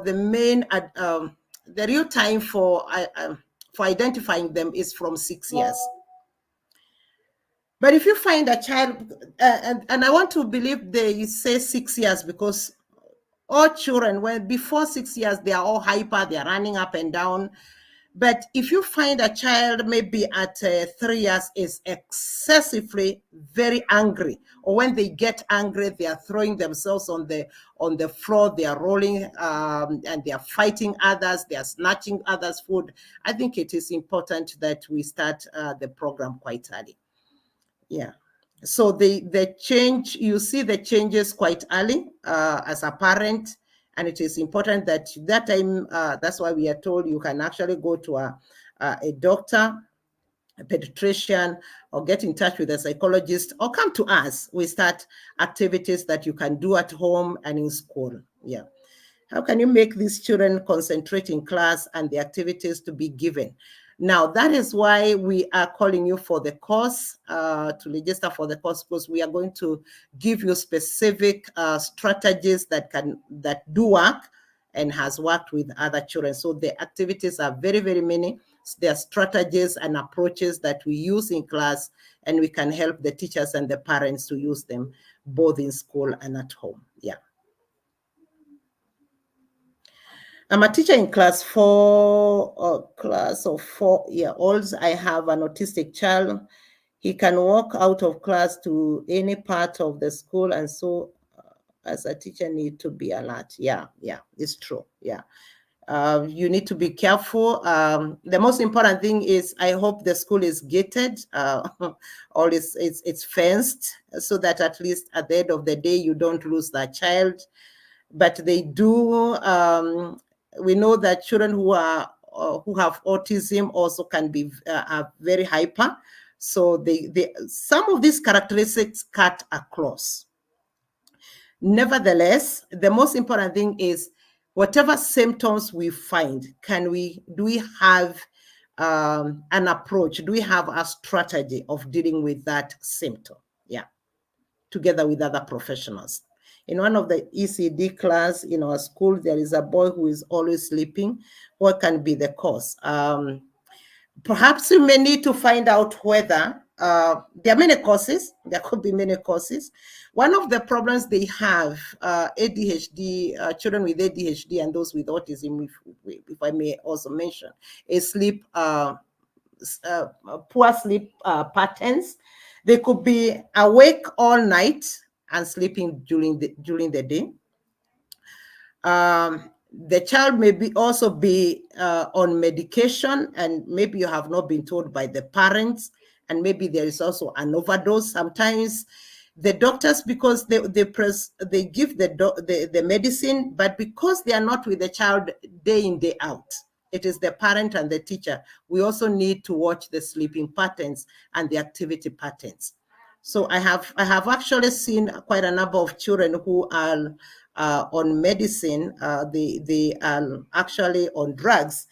time for identifying them is from 6 years. But if you find a child, and I want to believe they say 6 years, because all children, when before 6 years, they are all hyper, they are running up and down. But if you find a child maybe at 3 years is excessively very angry, or when they get angry, they are throwing themselves on the floor, they are rolling, and they are fighting others, they are snatching others' food, I think it is important that we start the program quite early. Yeah. So the change, you see the changes quite early as a parent. And it is important that time, that's why we are told you can actually go to a doctor, a pediatrician, or get in touch with a psychologist, or come to us. We start activities that you can do at home and in school. Yeah. How can you make these children concentrate in class and the activities to be given? Now, that is why we are calling you for the course, to register for the course, because we are going to give you specific strategies that do work and has worked with other children. So the activities are very, very many. There are strategies and approaches that we use in class, and we can help the teachers and the parents to use them both in school and at home. Yeah. I'm a teacher in class 4-year-olds. I have an autistic child. He can walk out of class to any part of the school, and so as a teacher need to be alert. Yeah, it's true. Yeah. You need to be careful. The most important thing is, I hope the school is gated, or it's fenced, so that at least at the end of the day, you don't lose that child. But they do. We know that children who have autism also can be are very hyper. So some of these characteristics cut across. Nevertheless, the most important thing is, whatever symptoms we find, do we have an approach? Do we have a strategy of dealing with that symptom? Yeah, together with other professionals. In one of the ECD class in our school, there is a boy who is always sleeping. What can be the cause? Perhaps we may need to find out whether there are many causes. There could be many causes. One of the problems they have, ADHD, children with ADHD and those with autism, if I may also mention, is poor sleep patterns. They could be awake all night and sleeping during the day. The child may also be on medication, and maybe you have not been told by the parents, and maybe there is also an overdose. Sometimes the doctors, because they give the medicine, but because they are not with the child day in, day out, it is the parent and the teacher. We also need to watch the sleeping patterns and the activity patterns. So I have actually seen quite a number of children who are on medicine. They are actually on drugs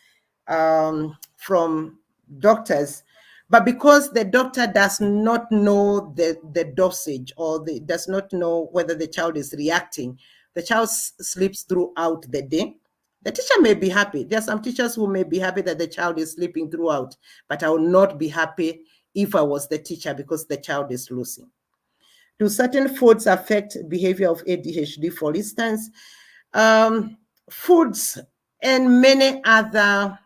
from doctors, but because the doctor does not know the dosage, or does not know whether the child is reacting, the child sleeps throughout the day. The teacher may be happy. There are some teachers who may be happy that the child is sleeping throughout, but I will not be happy if I was the teacher, because the child is losing. Do certain foods affect behavior of ADHD? For instance, foods and many other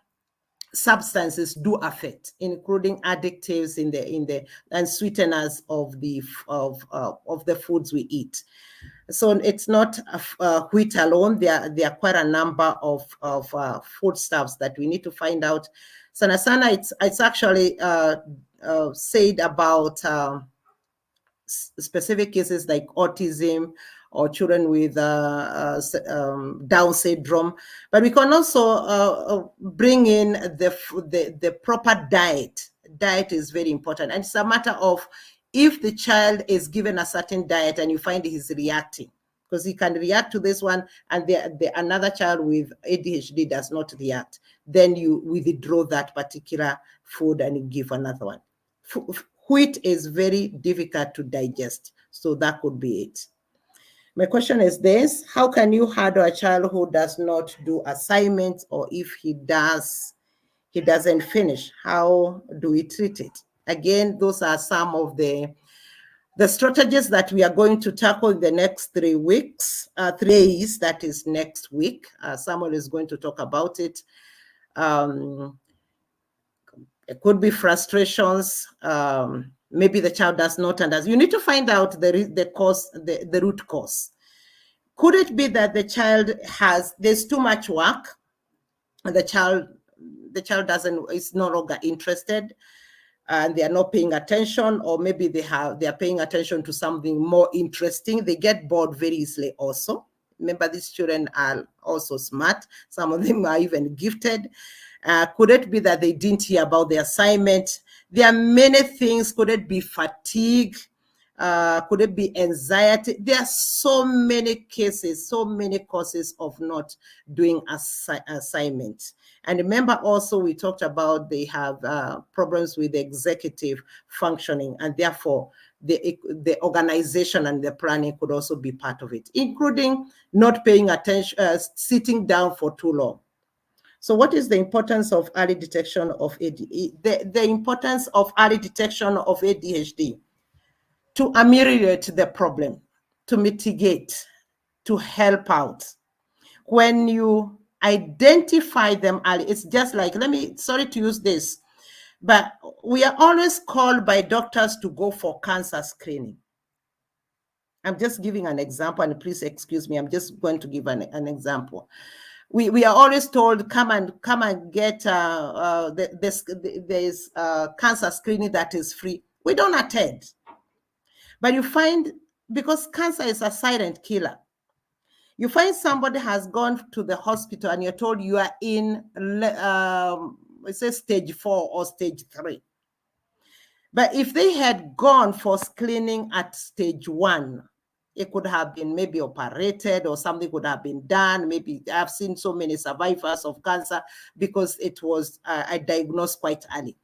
substances do affect, including additives and sweeteners of the foods we eat. So it's not wheat alone. There are quite a number of foodstuffs that we need to find out. Sana, it's actually said about specific cases like autism or children with Down syndrome, but we can also bring in the proper diet. Diet is very important, and it's a matter of, if the child is given a certain diet and you find he's reacting, because he can react to this one, and another child with ADHD does not react, then you withdraw that particular food and you give another one. Wheat is very difficult to digest, so that could be it. My question is this: how can you handle a child who does not do assignments, or if he does, he doesn't finish? How do we treat it? Again, those are some of the strategies that we are going to tackle in the next 3 weeks, 3 days, that is next week. Samuel is going to talk about it. It could be frustrations. Maybe the child does not understand. You need to find out the cause, the root cause. Could it be that the child there's too much work, and the child is no longer interested, and they are not paying attention, or maybe they are paying attention to something more interesting. They get bored very easily also. Remember, these children are also smart. Some of them are even gifted. Could it be that they didn't hear about the assignment? There are many things. Could it be fatigue? Could it be anxiety? There are so many cases, so many causes of not doing assignments. And remember also we talked about they have problems with executive functioning, and therefore the organization and the planning could also be part of it, including not paying attention, sitting down for too long. So what is the importance of early detection of ADHD? The importance of early detection of ADHD: to ameliorate the problem, to mitigate, to help out. When you identify them early, it's just like, sorry to use this, but we are always called by doctors to go for cancer screening. I'm just giving an example, and please excuse me, I'm just going to give an example. We are always told, come and get there's cancer screening that is free. We don't attend. But you find, because cancer is a silent killer, you find somebody has gone to the hospital and you're told you are in, it says stage 4 or stage 3. But if they had gone for screening at stage 1, it could have been maybe operated, or something could have been done. Maybe I've seen so many survivors of cancer because it was diagnosed quite early.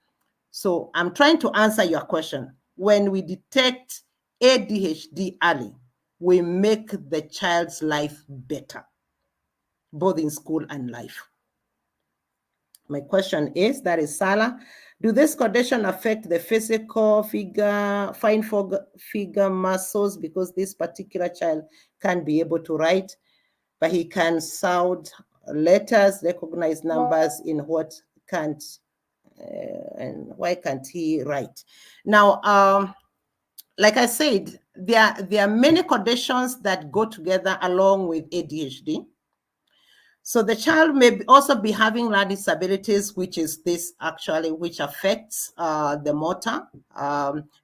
So I'm trying to answer your question. When we detect ADHD early, we make the child's life better, both in school and life. My question is, that is Sala, do this condition affect the physical fine figure muscles? Because this particular child can't be able to write, but he can sound letters, recognize numbers in what can't, and why can't he write? Now, like I said, there are many conditions that go together along with ADHD. So the child may also be having learning disabilities, which is this actually, which affects the motor,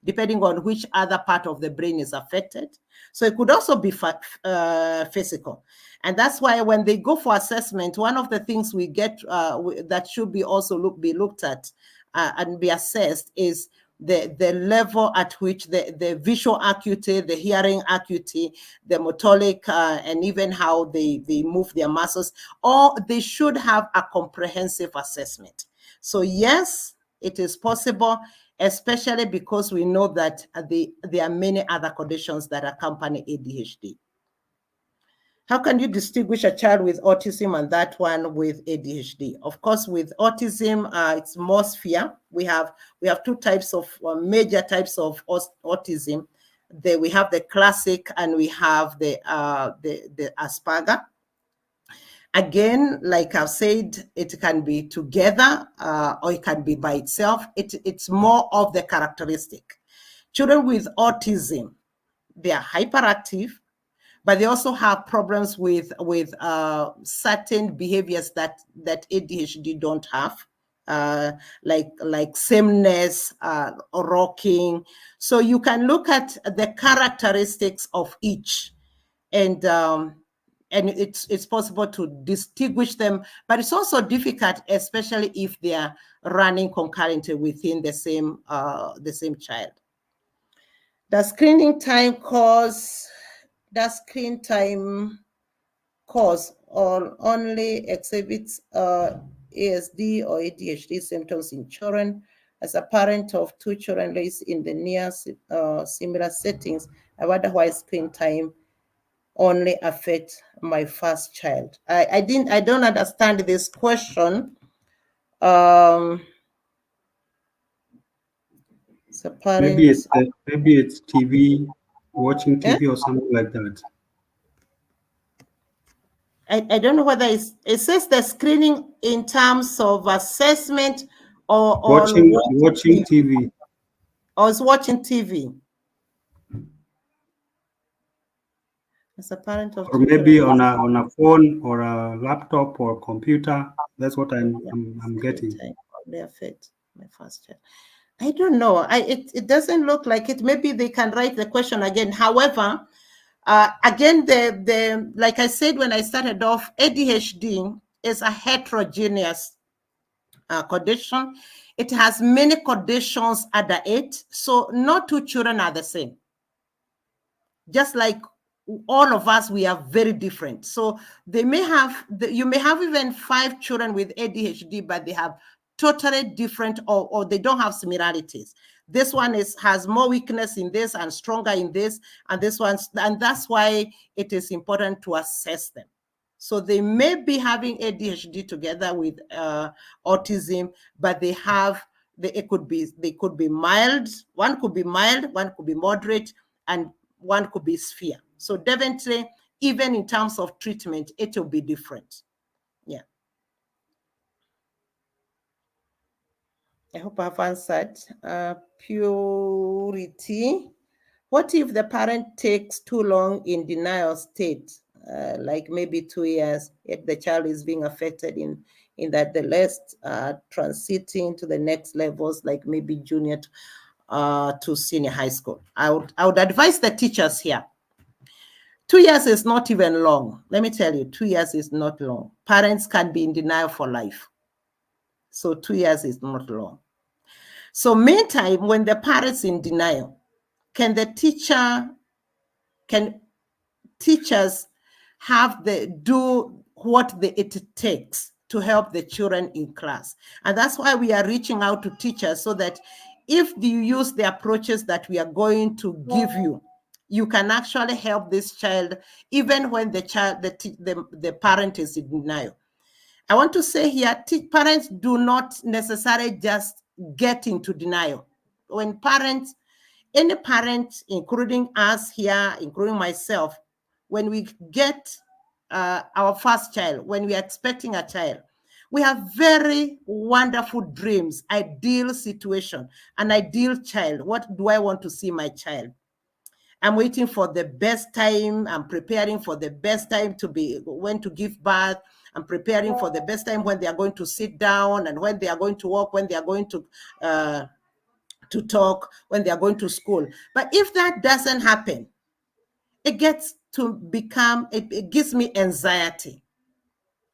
depending on which other part of the brain is affected. So it could also be physical. And that's why when they go for assessment, one of the things we get that should be also be looked at and be assessed is the level at which the visual acuity, the hearing acuity, the motoric, and even how they move their muscles, or they should have a comprehensive assessment. So yes, it is possible, especially because we know that there are many other conditions that accompany ADHD. How can you distinguish a child with autism and that one with ADHD? Of course, with autism, it's more severe. We have two types of major types of autism. We have the classic and we have the Asperger. Again, like I've said, it can be together or it can be by itself. It's more of the characteristic. Children with autism, they are hyperactive, but they also have problems with certain behaviors that ADHD don't have, like sameness, rocking. So you can look at the characteristics of each, and it's possible to distinguish them. But it's also difficult, especially if they are running concurrently within the same child. Does screen time cause or only exhibits ASD or ADHD symptoms in children? As a parent of 2 children raised in the near similar settings, I wonder why screen time only affects my first child. I don't understand this question. So Maybe it's TV, watching TV or something like that. I don't know whether it says the screening in terms of assessment or watching TV. Or is watching TV. As a parent of or maybe on a phone or a laptop or computer. That's what I'm getting. They affect my first child. I don't know. It doesn't look like it. Maybe they can write the question again. However, again, the like I said when I started off, ADHD is a heterogeneous condition. It has many conditions under it, so no 2 children are the same. just like all of us, we are very different. So they may have, you may have even 5 children with ADHD, but they have totally different, or they don't have similarities. This one has more weakness in this and stronger in this, and this one, and that's why it is important to assess them. So they may be having ADHD together with autism, but they could be mild. One could be mild, one could be moderate, and one could be severe. So definitely, even in terms of treatment, it will be different. Yeah. I hope I've answered. Purity. What if the parent takes too long in denial state, like maybe 2 years, if the child is being affected in that the less transiting to the next levels, like maybe junior to senior high school? I would advise the teachers here. 2 years is not even long. Let me tell you, 2 years is not long. Parents can be in denial for life. So 2 years is not long. So meantime, when the parent's in denial, can teachers do what it takes to help the children in class? And that's why we are reaching out to teachers, so that if you use the approaches that we are going to give you, you can actually help this child, even when the parent is in denial. I want to say here, parents do not necessarily just get into denial. When any parent, including us here, including myself, when we get our first child, when we are expecting a child, we have very wonderful dreams, ideal situation, an ideal child. What do I want to see my child? I'm waiting for the best time. I'm preparing for the best time when to give birth. I'm preparing for the best time when they are going to sit down, and when they are going to walk, when they are going to talk, when they are going to school. But if that doesn't happen, it gives me anxiety.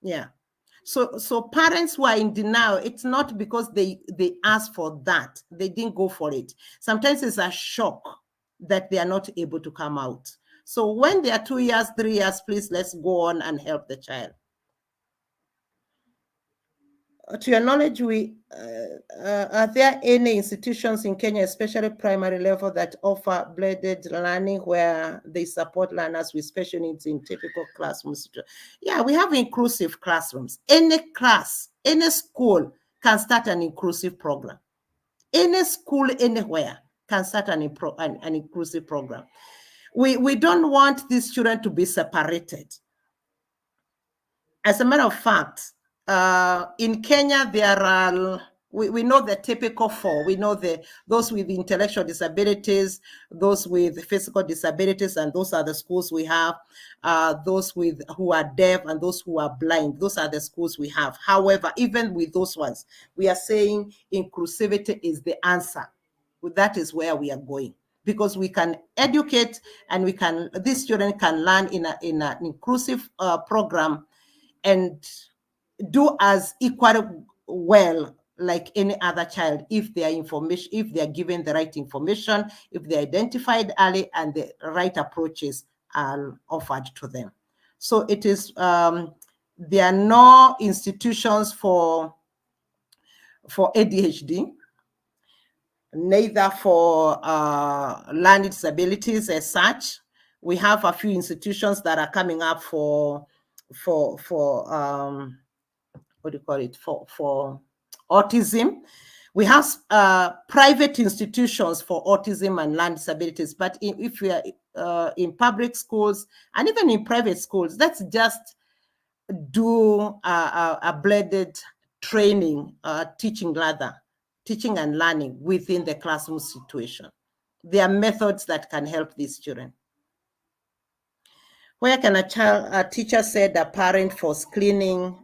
Yeah. So parents who are in denial, it's not because they asked for that. They didn't go for it. Sometimes it's a shock that they are not able to come out. So when they are 2 years, 3 years, please, let's go on and help the child. To your knowledge, are there any institutions in Kenya, especially primary level, that offer blended learning where they support learners with special needs in typical classrooms? Yeah, we have inclusive classrooms. Any class, any school can start an inclusive program. Any school anywhere can start an inclusive program. We don't want these children to be separated. As a matter of fact, in Kenya, there are, we know the typical 4. We know those with intellectual disabilities, those with physical disabilities, and those are the schools we have. Those who are deaf and those who are blind, those are the schools we have. However, even with those ones, we are saying inclusivity is the answer. That is where we are going, because we can educate, and these children can learn in an inclusive program and do as equally well like any other child if they are given the right information, if they're identified early, and the right approaches are offered to them. So it is there are no institutions for ADHD, neither for learning disabilities as such. We have a few institutions that are coming up for what do you call it, for autism. We have private institutions for autism and learning disabilities, but if we are in public schools and even in private schools, let's just do a blended training, teaching and learning within the classroom situation. There are methods that can help these children. Where can a teacher set a parent for screening?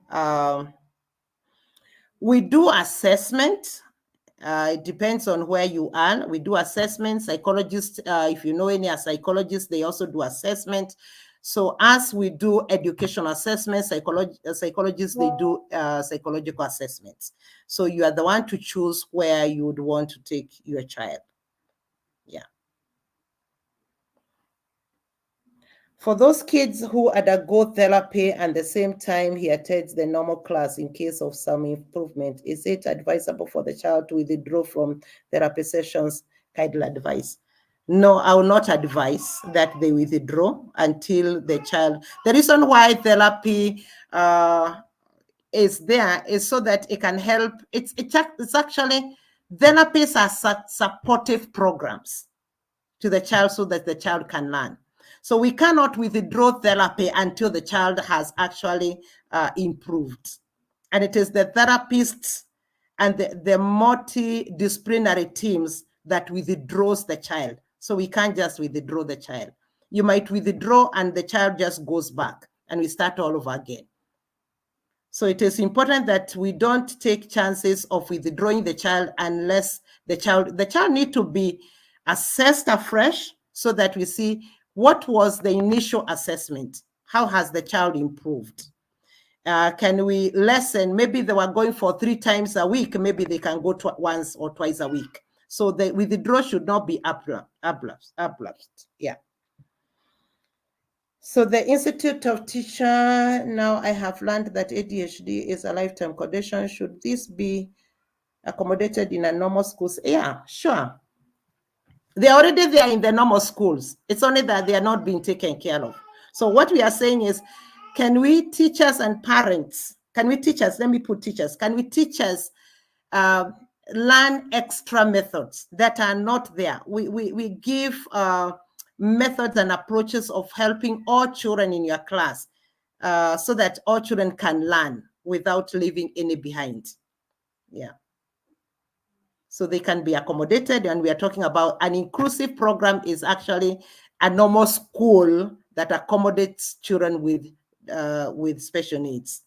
We do assessment. It depends on where you are. We do assessment. Psychologists, if you know any psychologists, they also do assessment. So as we do educational assessments, psychologists, they do psychological assessments. So you are the one to choose where you would want to take your child. Yeah. For those kids who undergo therapy and the same time he attends the normal class in case of some improvement, is it advisable for the child to withdraw from therapy sessions? Kindly advice. No, I will not advise that they withdraw until the child. The reason why therapy is there is so that it can help. It's actually, therapies are supportive programs to the child so that the child can learn. So we cannot withdraw therapy until the child has actually improved. And it is the therapists and the multidisciplinary teams that withdraws the child. So we can't just withdraw the child. You might withdraw and the child just goes back and we start all over again. So it is important that we don't take chances of withdrawing the child unless the child need to be assessed afresh so that we see what was the initial assessment. How has the child improved? Can we lessen? Maybe they were going for 3 times a week. Maybe they can go once or twice a week. So the withdrawal should not be abrupt. Yeah. So the Institute of Teacher, now I have learned that ADHD is a lifetime condition. Should this be accommodated in a normal schools? Yeah, sure. They're already there in the normal schools. It's only that they are not being taken care of. So what we are saying is, can we, teachers and parents, can we teachers, let me put teachers, can we teachers learn extra methods that are not there? We give methods and approaches of helping all children in your class so that all children can learn without leaving any behind. Yeah. So they can be accommodated, and we are talking about an inclusive program is actually a normal school that accommodates children with special needs.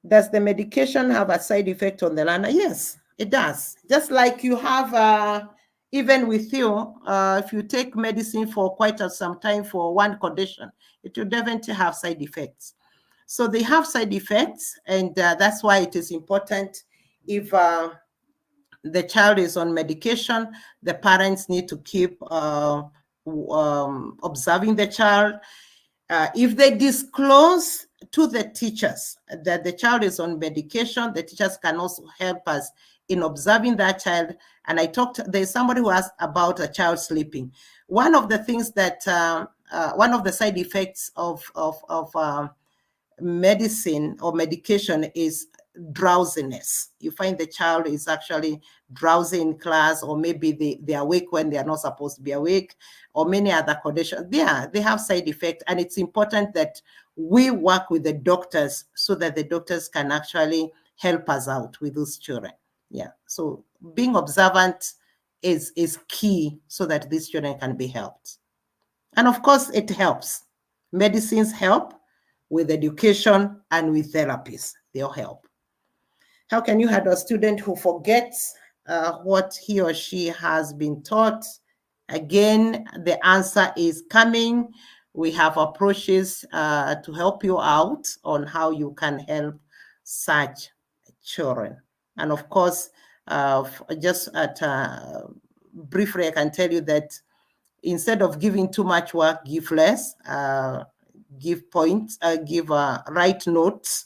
Does the medication have a side effect on the learner? Yes, it does. Just like you have, even with you, if you take medicine for quite some time for one condition, it will definitely have side effects. So they have side effects, and that's why it is important if the child is on medication, the parents need to keep observing the child. If they disclose to the teachers that the child is on medication, the teachers can also help us in observing that child. And there's somebody who asked about a child sleeping. One of the things that, one of the side effects of medicine or medication is drowsiness. You find the child is actually drowsy in class, or maybe they are awake when they are not supposed to be awake, or many other conditions. Yeah, they have side effects, and it's important that we work with the doctors so that the doctors can actually help us out with those children. Yeah, so being observant is key so that these children can be helped. And of course, it helps. Medicines help with education and with therapies. They'll help. How can you handle a student who forgets what he or she has been taught? Again, the answer is coming. We have approaches to help you out on how you can help such children. And of course, just briefly, I can tell you that instead of giving too much work, give less, give points, give write notes.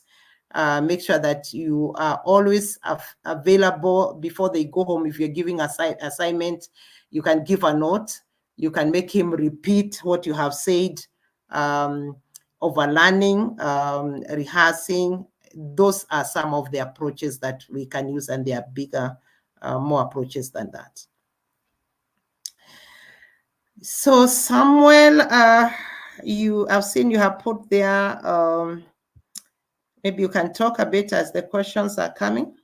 Make sure that you are always available before they go home. If you're giving assignment, you can give a note. You can make him repeat what you have said, overlearning, rehearsing. Those are some of the approaches that we can use, and there are bigger, more approaches than that. So Samuel, I've seen you have put there, maybe you can talk a bit as the questions are coming.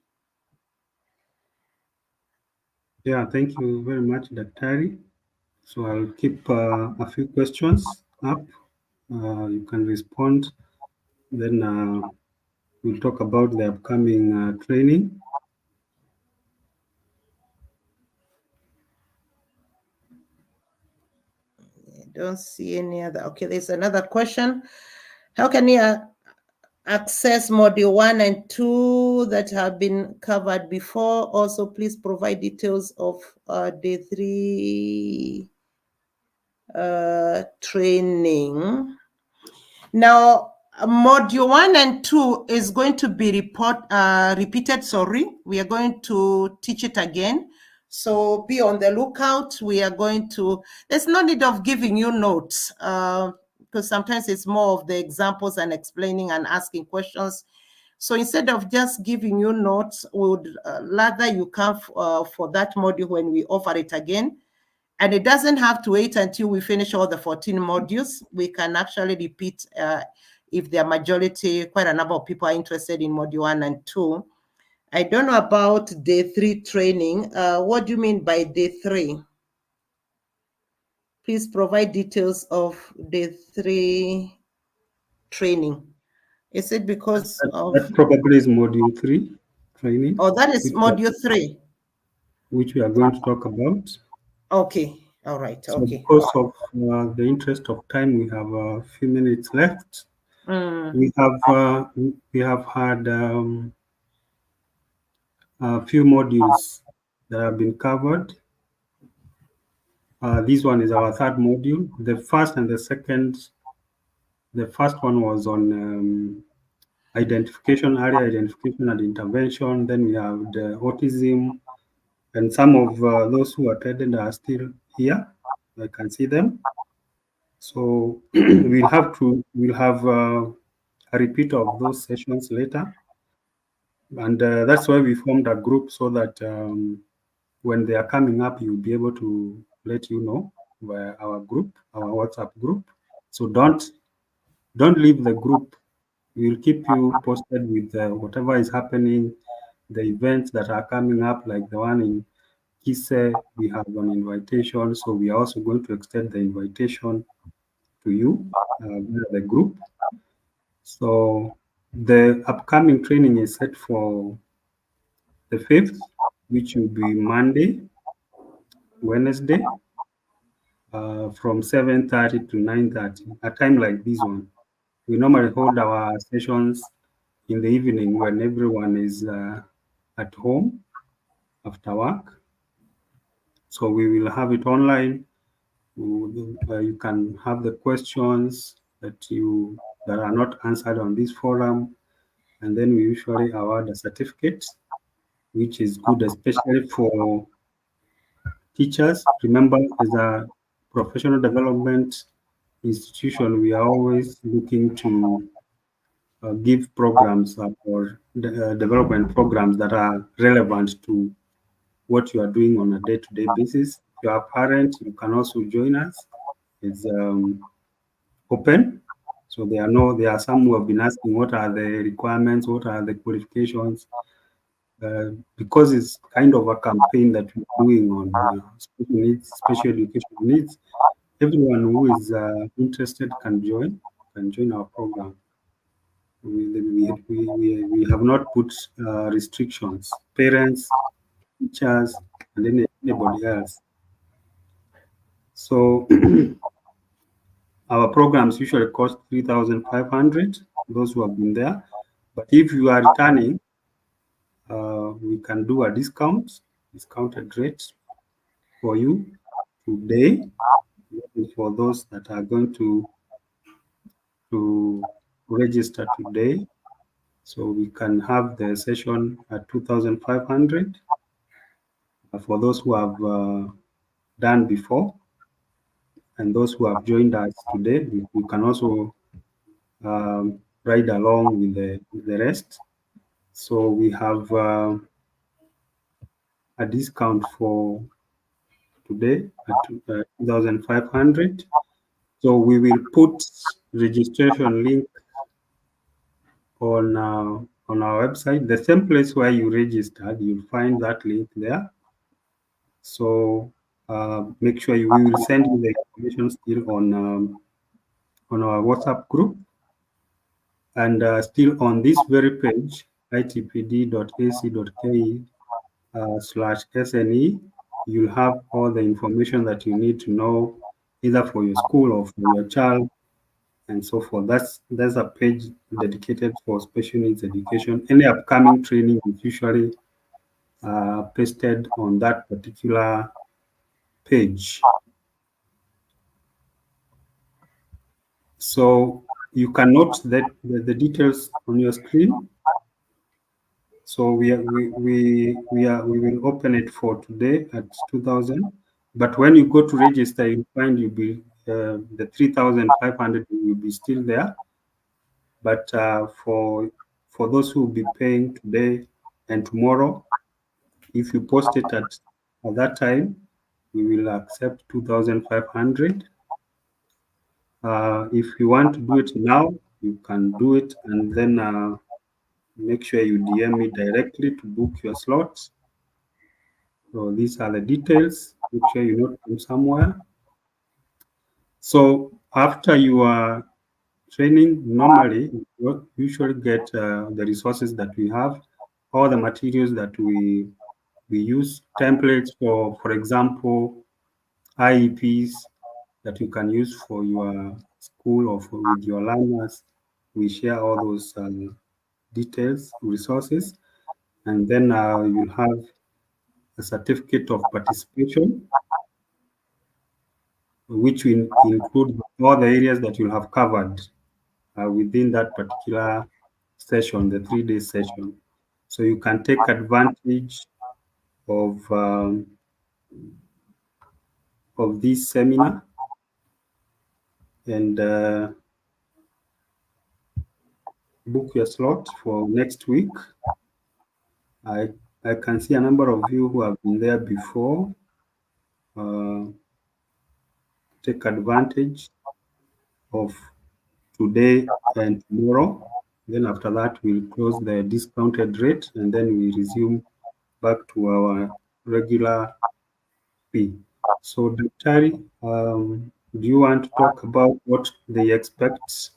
Yeah, thank you very much, Daktari. So I'll keep a few questions up. You can respond. Then we'll talk about the upcoming training. I don't see any other. Okay, there's another question. How can you access module 1 and 2 that have been covered before? Also, please provide details of day 3. training. Now, module 1 and 2 is going to be repeated. Sorry, we are going to teach it again. So be on the lookout. We are going to, there's no need of giving you notes because sometimes it's more of the examples and explaining and asking questions. So instead of just giving you notes, we would rather you come for that module when we offer it again. And it doesn't have to wait until we finish all the 14 modules. We can actually repeat if the majority, quite a number of people are interested in module 1 and 2. I don't know about day 3 training. What do you mean by day 3? Please provide details of day 3 training. Is it because of... That probably is module 3 training. Oh, that is module 3. Which we are going to talk about. Okay, all right, so okay. Because of the interest of time, we have a few minutes left. We have had a few modules that have been covered. This one is our third module. The first and the second, the first one was on identification, early identification and intervention. Then we have the autism, and some of those who attended are still here. I can see them. So we'll have a repeat of those sessions later. And that's why we formed a group, so that when they are coming up, you'll be able to let you know via our group, our WhatsApp group. So don't leave the group. We'll keep you posted with whatever is happening, the events that are coming up, like the one in Kise. We have an invitation, so we are also going to extend the invitation to you via the group. So the upcoming training is set for the 5th, which will be Monday, Wednesday, from 7:30 to 9:30, a time like this one. We normally hold our sessions in the evening when everyone is at home after work. So we will have it online. You can have the questions that are not answered on this forum, and then we usually award a certificate, which is good, especially for teachers. Remember, as a professional development institution, we are always looking to give programs or development programs that are relevant to what you are doing on a day-to-day basis. If you are a parent, you can also join us. It's open. So there are some who have been asking what are the requirements, what are the qualifications, because it's kind of a campaign that we're doing on special needs, special education needs. Everyone who is interested can join our program. We have not put restrictions, parents, teachers, and anybody else. So our programs usually cost 3,500, those who have been there. But if you are returning, we can do a discounted rate for you today, for those that are going to register today. So we can have the session at 2,500 for those who have done before, and those who have joined us today. We can also ride along with the rest. So we have a discount for today at 2,500. So we will put registration link on our website, the same place where you registered. You'll find that link there. So make sure we will send you the information still on our WhatsApp group, and still on this very page, itpd.ac.ke/SNE. You'll have all the information that you need to know, either for your school or for your child, and so forth. There's a page dedicated for special needs education. Any upcoming training is usually pasted on that particular page. So you can note that the details on your screen. So we will open it for today at 2,000. But when you go to register, you find the 3,500 will be still there. But for those who will be paying today and tomorrow, if you post it at that time, we will accept 2,500. If you want to do it now, you can do it, and then make sure you DM me directly to book your slots. So these are the details. Make sure you note them somewhere. So after your training, normally you usually get the resources that we have, all the materials that we use, templates for example, IEPs that you can use for your school or with your learners. We share all those details, resources, and then you'll have a certificate of participation, which will include all the areas that you'll have covered within that particular session, the 3-day session. So you can take advantage of this seminar and book your slot for next week. I can see a number of you who have been there before. Take advantage of today and tomorrow. Then after that, we'll close the discounted rate and then we resume back to our regular fee. So, Daktari, do you want to talk about what they expect?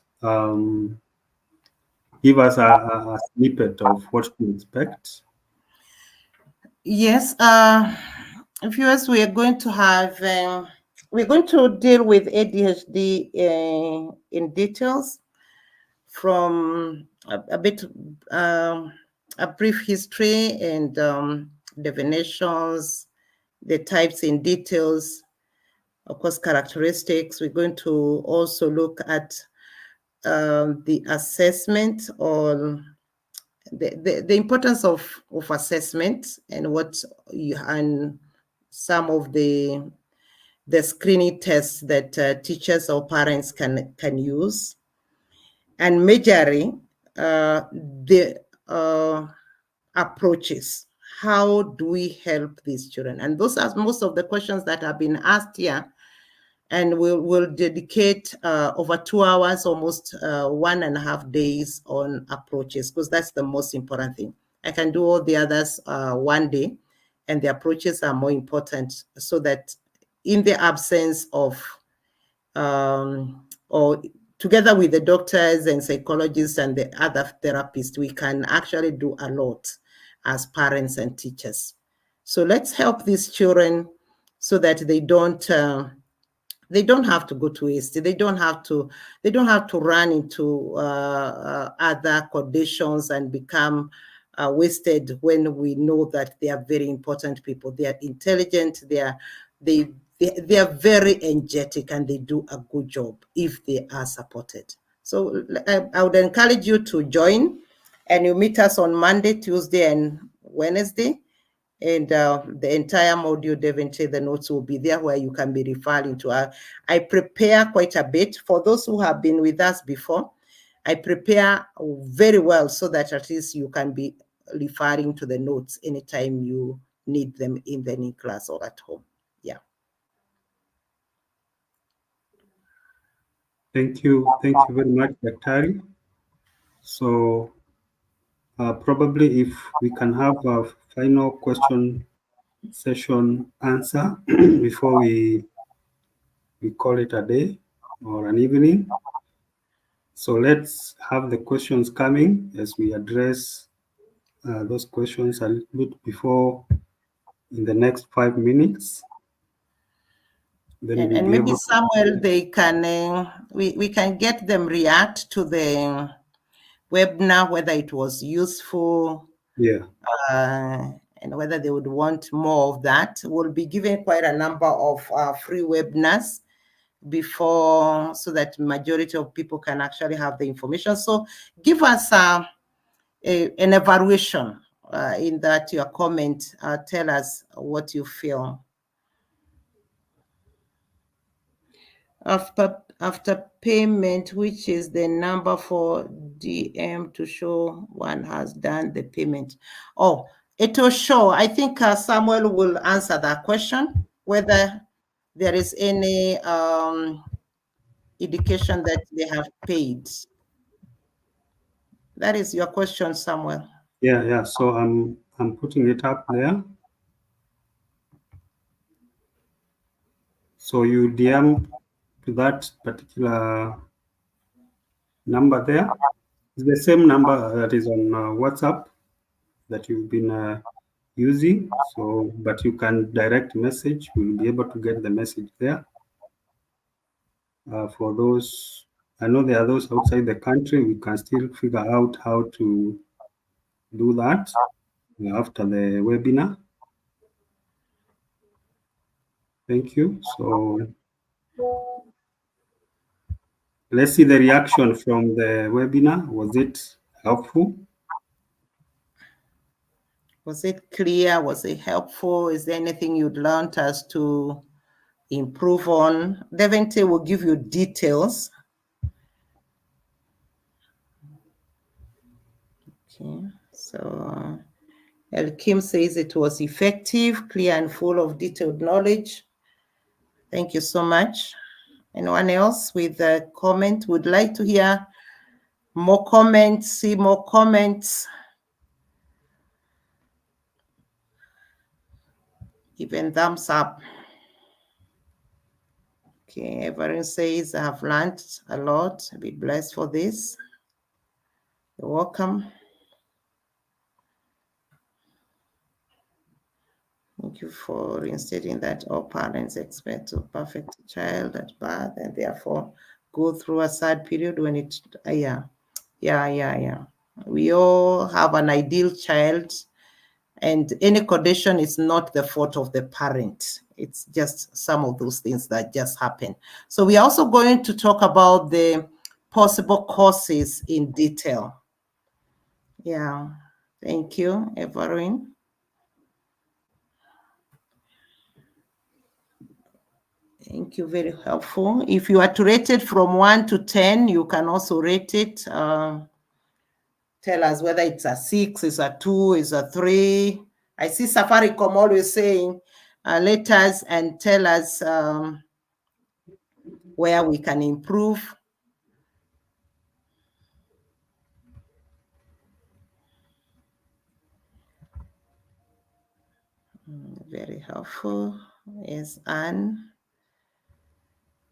Give us a snippet of what to expect. Yes, viewers, we are going to have, we're going to deal with ADHD in details from a bit, a brief history and definitions, the types in details, of course, characteristics. We're going to also look at the assessment or the importance of assessment and and some of the screening tests that teachers or parents can use, and majorly the approaches. How do we help these children? And those are most of the questions that have been asked here. And we'll dedicate over 2 hours, almost 1.5 days on approaches, because that's the most important thing. I can do all the others one day, and the approaches are more important, so that in the absence of, or together with the doctors and psychologists and the other therapists, we can actually do a lot as parents and teachers. So let's help these children so that they don't have to go to waste. They don't have to run into other conditions and become wasted, when we know that they are very important people. They are intelligent. They are very energetic, and they do a good job if they are supported. So I would encourage you to join, and you meet us on Monday, Tuesday, and Wednesday. And the entire module, definitely the notes will be there where you can be referring to. I prepare quite a bit. For those who have been with us before, I prepare very well, so that at least you can be referring to the notes anytime you need them in the new class or at home. Yeah. Thank you very much, Daktari. So probably if we can have a final question session answer before we call it a day or an evening. So let's have the questions coming as we address those questions a little bit before, in the next 5 minutes. Then and maybe Samuel, they can we can get them react to the webinar, whether it was useful, and whether they would want more of that. We'll be giving quite a number of free webinars before, so that majority of people can actually have the information. So give us an evaluation in that your comment. Tell us what you feel. After payment, which is the number for DM to show one has done the payment. Oh, it will show. I think Samuel will answer that question, whether there is any indication that they have paid. That is your question, Samuel. Yeah. So I'm putting it up there. So you DM to that particular number there. It's the same number that is on WhatsApp that you've been using. So, but you can direct message. We'll be able to get the message there. For those, I know there are those outside the country. We can still figure out how to do that after the webinar. Thank you. So let's see the reaction from the webinar. Was it helpful? Was it clear? Was it helpful? Is there anything you'd learned us to improve on? Devante will give you details. Okay, so El Kim says it was effective, clear, and full of detailed knowledge. Thank you so much. Anyone else with a comment? Would like to hear more comments, see more comments. Even thumbs up. Okay, everyone says I have learned a lot. Be blessed for this. You're welcome. Thank you for reinstating that all parents expect to perfect a child at birth and therefore go through a sad period when it, yeah. We all have an ideal child, and any condition is not the fault of the parent. It's just some of those things that just happen. So we are also going to talk about the possible causes in detail. Yeah, thank you, Everine. Thank you, very helpful. If you are to rate it from 1 to 10, you can also rate it. Tell us whether it's a 6, it's a 2, it's a 3. I see Safaricom always saying, let us and tell us where we can improve. Very helpful. Yes, Anne.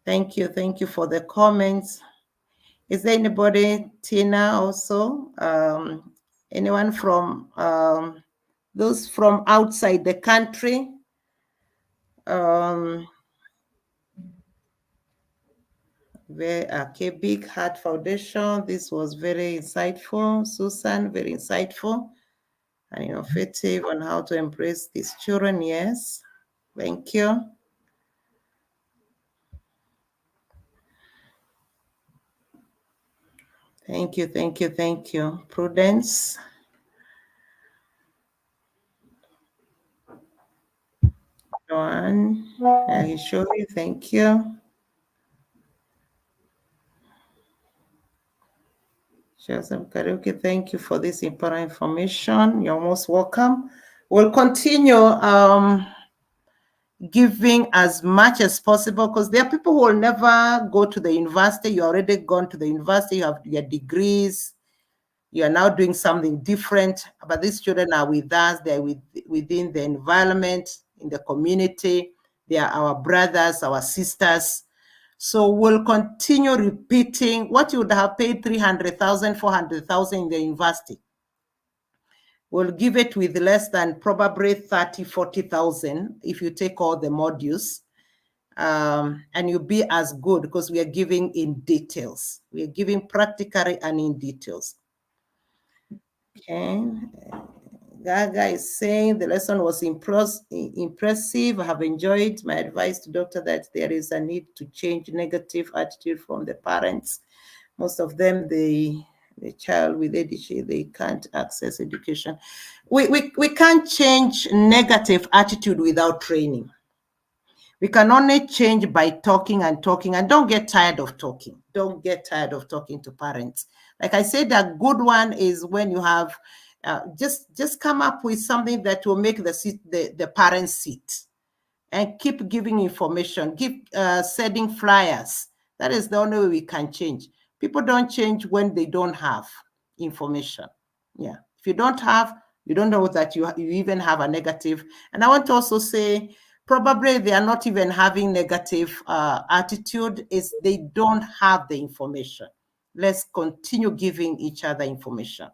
Thank you for the comments. Is there anybody, Tina, also? Anyone from those from outside the country? Okay, Big Heart Foundation. This was very insightful. Susan, very insightful and innovative on how to embrace these children. Yes, thank you. Thank you. Prudence. Joanne, I assure you, thank you. Joseph Karaoke, thank you for this important information. You're most welcome. We'll continue giving as much as possible, because there are people who will never go to the university. You already gone to the university, you have your degrees, you are now doing something different, but these children are with us, they're within the environment, in the community, they are our brothers, our sisters. So we'll continue repeating what you would have paid 300,000, 400,000 in the university. We'll give it with less than probably 30, 40,000 if you take all the modules. And you'll be as good, because we are giving in details. We are giving practically and in details. Okay. Gaga is saying the lesson was impressive. I have enjoyed my advice to doctor that there is a need to change negative attitude from the parents. Most of them, the child with ADHD, they can't access education. We can't change negative attitude without training. We can only change by talking and talking, and don't get tired of talking. Don't get tired of talking to parents. Like I said, a good one is when you have just come up with something that will make the parents sit, and keep giving information, keep sending flyers. That is the only way we can change. People don't change when they don't have information. Yeah, if you don't have, you don't know that you even have a negative. And I want to also say, probably they are not even having negative attitude, is they don't have the information. Let's continue giving each other information.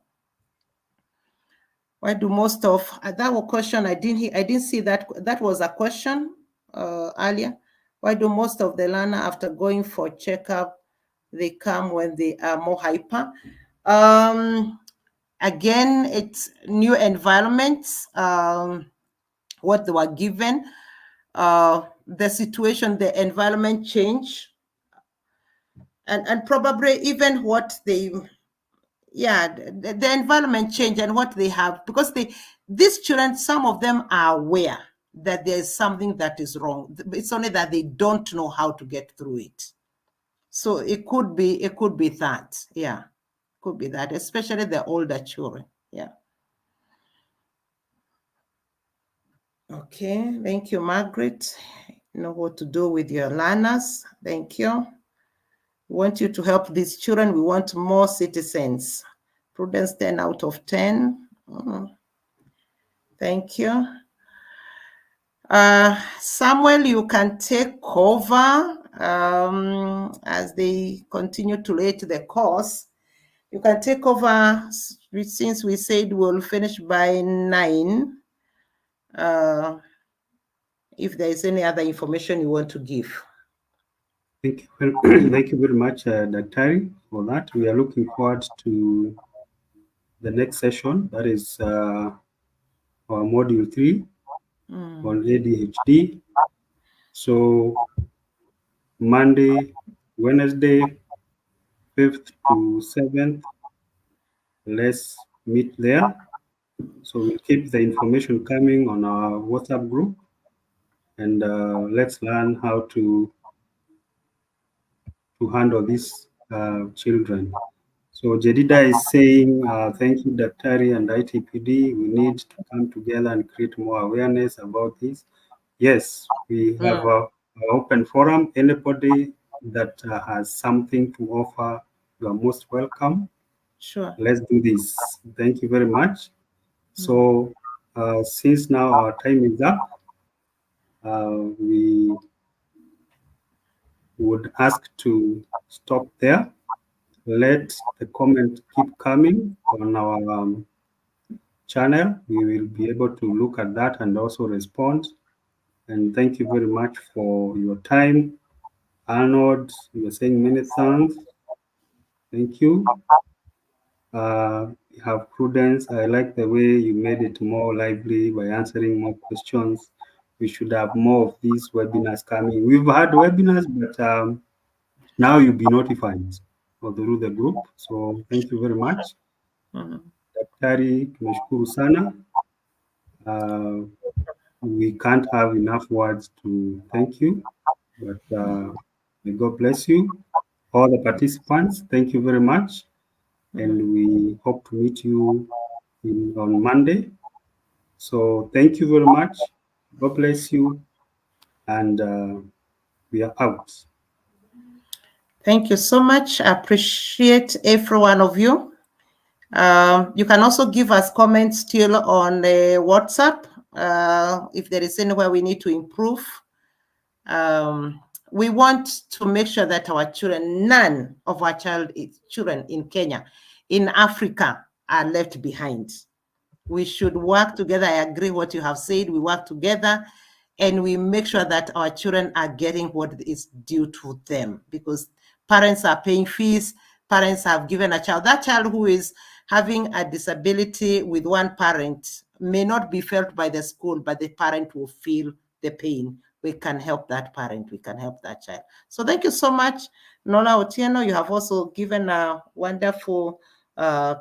Why do most of that was a question I didn't see that was a question earlier. Why do most of the learner after going for checkup they come when they are more hyper? Again, it's new environments, what they were given, the situation, the environment change, and probably even what they, yeah, the environment change and what they have, because these children, some of them are aware that there's something that is wrong. It's only that they don't know how to get through it. So it could be that, yeah, could be that, especially the older children. Yeah. Okay, thank you, Margaret. You know what to do with your learners. Thank you. We want you to help these children. We want more citizens. Prudence 10 out of 10. Thank you. Samuel, you can take over as they continue to rate the course. You can take over since we said we'll finish by 9. If there is any other information you want to give. Thank you, thank you very much, Dr. for that. We are looking forward to the next session. That is our module 3 on ADHD. So Monday, Wednesday, 5th to 7th, let's meet there. So we'll keep the information coming on our WhatsApp group, and let's learn how to handle these children. So Jedida is saying, thank you, Daktari and ITPD. We need to come together and create more awareness about this. Yes, we have an open forum. Anybody that has something to offer, you are most welcome. Sure. Let's do this. Thank you very much. So since now our time is up, we would ask to stop there. Let the comment keep coming on our channel. We will be able to look at that and also respond. And thank you very much for your time. Arnold, you were saying many thanks. Thank you. You have Prudence. I like the way you made it more lively by answering more questions. We should have more of these webinars coming. We've had webinars, but now you'll be notified through the group. So thank you very much. Daktari, tumeshukuru sana. We can't have enough words to thank you, but may God bless you. All the participants, thank you very much. And we hope to meet you on Monday. So thank you very much. God bless you. And we are out. Thank you so much. I appreciate every one of you. You can also give us comments still on the WhatsApp if there is anywhere we need to improve. We want to make sure that our children, none of our children in Kenya, in Africa, are left behind. We should work together. I agree what you have said. We work together and we make sure that our children are getting what is due to them, because parents are paying fees. Parents have given a child. That child who is having a disability with one parent, may not be felt by the school, but the parent will feel the pain. We can help that parent. We can help that child. So thank you so much, Nola Otieno. You have also given a wonderful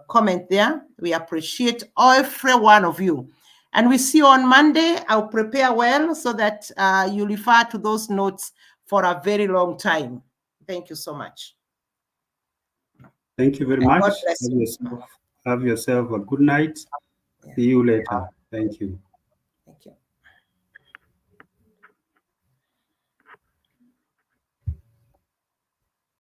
comment there. We appreciate every one of you. And we see you on Monday. I'll prepare well so that you refer to those notes for a very long time. Thank you so much. Thank you very And much. God bless you. Have yourself a good night. See you later. Thank you.